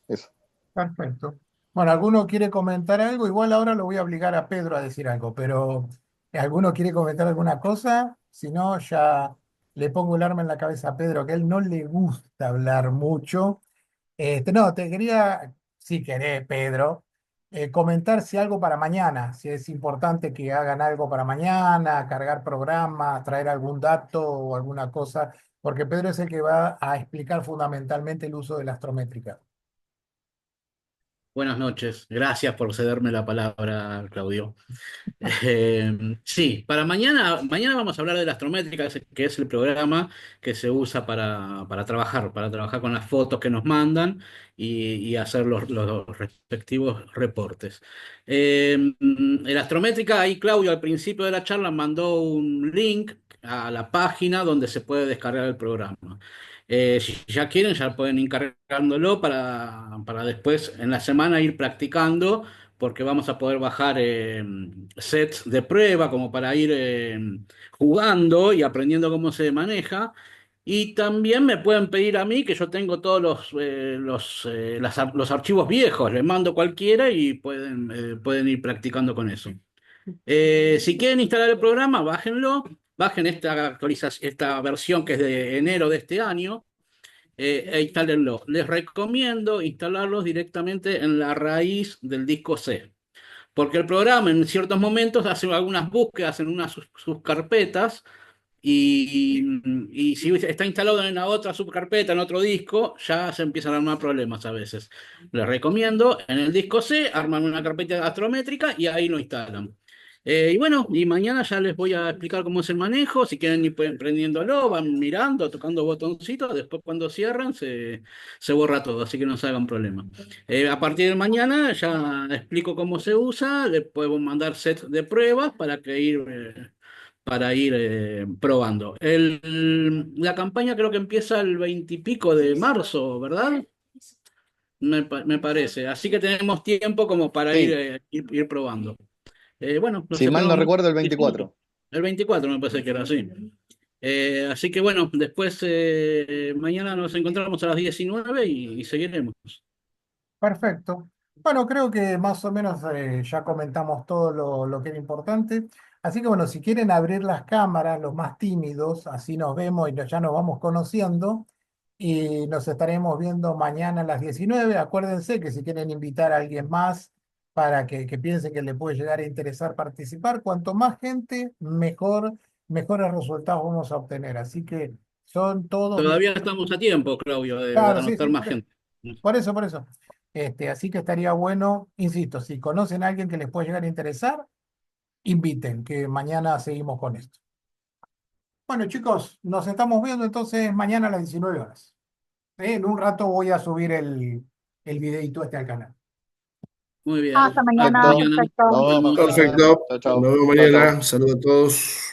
[SPEAKER 5] Eso.
[SPEAKER 1] Perfecto. Bueno, ¿alguno quiere comentar algo? Igual ahora lo voy a obligar a Pedro a decir algo, pero ¿alguno quiere comentar alguna cosa? Si no, ya le pongo el arma en la cabeza a Pedro, que a él no le gusta hablar mucho. No, te quería, si querés, Pedro, comentar si algo para mañana, si es importante que hagan algo para mañana, cargar programas, traer algún dato o alguna cosa, porque Pedro es el que va a explicar fundamentalmente el uso de la astrométrica.
[SPEAKER 4] Buenas noches. Gracias por cederme la palabra, Claudio. Sí, para mañana vamos a hablar de la astrométrica, que es el programa que se usa para trabajar con las fotos que nos mandan y hacer los respectivos reportes. En la astrométrica, ahí Claudio al principio de la charla mandó un link a la página donde se puede descargar el programa. Si ya quieren, ya pueden ir cargándolo para después en la semana ir practicando porque vamos a poder bajar sets de prueba como para ir jugando y aprendiendo cómo se maneja. Y también me pueden pedir a mí, que yo tengo todos los archivos viejos, les mando cualquiera y pueden ir practicando con eso. Si quieren instalar el programa, bájenlo, bajen esta versión que es de enero de este año e instálenlo. Les recomiendo instalarlos directamente en la raíz del disco C. Porque el programa en ciertos momentos hace algunas búsquedas en unas sus carpetas y si está instalado en la otra subcarpeta, en otro disco, ya se empiezan a armar problemas a veces. Les recomiendo en el disco C, arman una carpeta astrométrica y ahí lo instalan. Y bueno, y mañana ya les voy a explicar cómo es el manejo. Si quieren ir prendiéndolo, van mirando, tocando botoncitos. Después, cuando cierran, se borra todo, así que no se hagan problema. A partir de mañana ya explico cómo se usa. Les puedo mandar sets de pruebas para ir probando. La campaña creo que empieza el 20 y pico de marzo, ¿verdad? Me parece. Así que tenemos tiempo como para
[SPEAKER 5] Sí,
[SPEAKER 4] ir probando. Bueno, los
[SPEAKER 5] si mal
[SPEAKER 4] espero
[SPEAKER 5] no
[SPEAKER 4] en
[SPEAKER 5] recuerdo, el
[SPEAKER 4] 10 minutos.
[SPEAKER 5] 24.
[SPEAKER 4] El 24 me parece que era así. Así que bueno, después mañana nos encontramos a las 19 y seguiremos.
[SPEAKER 1] Perfecto. Bueno, creo que más o menos ya comentamos todo lo que era importante. Así que bueno, si quieren abrir las cámaras, los más tímidos, así nos vemos y ya nos vamos conociendo. Y nos estaremos viendo mañana a las 19. Acuérdense que si quieren invitar a alguien más para que piensen que le puede llegar a interesar participar, cuanto más gente, mejor, mejores resultados vamos a obtener. Así que son todos
[SPEAKER 4] Todavía
[SPEAKER 1] bienvenidos.
[SPEAKER 4] estamos a tiempo, Claudio, de
[SPEAKER 1] Claro, sí,
[SPEAKER 4] anotar
[SPEAKER 1] sí,
[SPEAKER 4] más gente.
[SPEAKER 1] por eso, por eso. Así que estaría bueno, insisto, si conocen a alguien que les puede llegar a interesar, inviten, que mañana seguimos con esto. Bueno, chicos, nos estamos viendo entonces mañana a las 19 horas. En un rato voy a subir el videito este al canal.
[SPEAKER 4] Muy bien.
[SPEAKER 6] Hasta
[SPEAKER 4] Hasta
[SPEAKER 6] mañana,
[SPEAKER 5] Perfecto.
[SPEAKER 4] mañana.
[SPEAKER 6] perfecto.
[SPEAKER 5] Nos vemos
[SPEAKER 4] Nos vemos.
[SPEAKER 5] mañana.
[SPEAKER 3] Perfecto.
[SPEAKER 5] Chao, chao.
[SPEAKER 3] Nos vemos
[SPEAKER 5] Chao, chao.
[SPEAKER 3] mañana. Saludos a todos.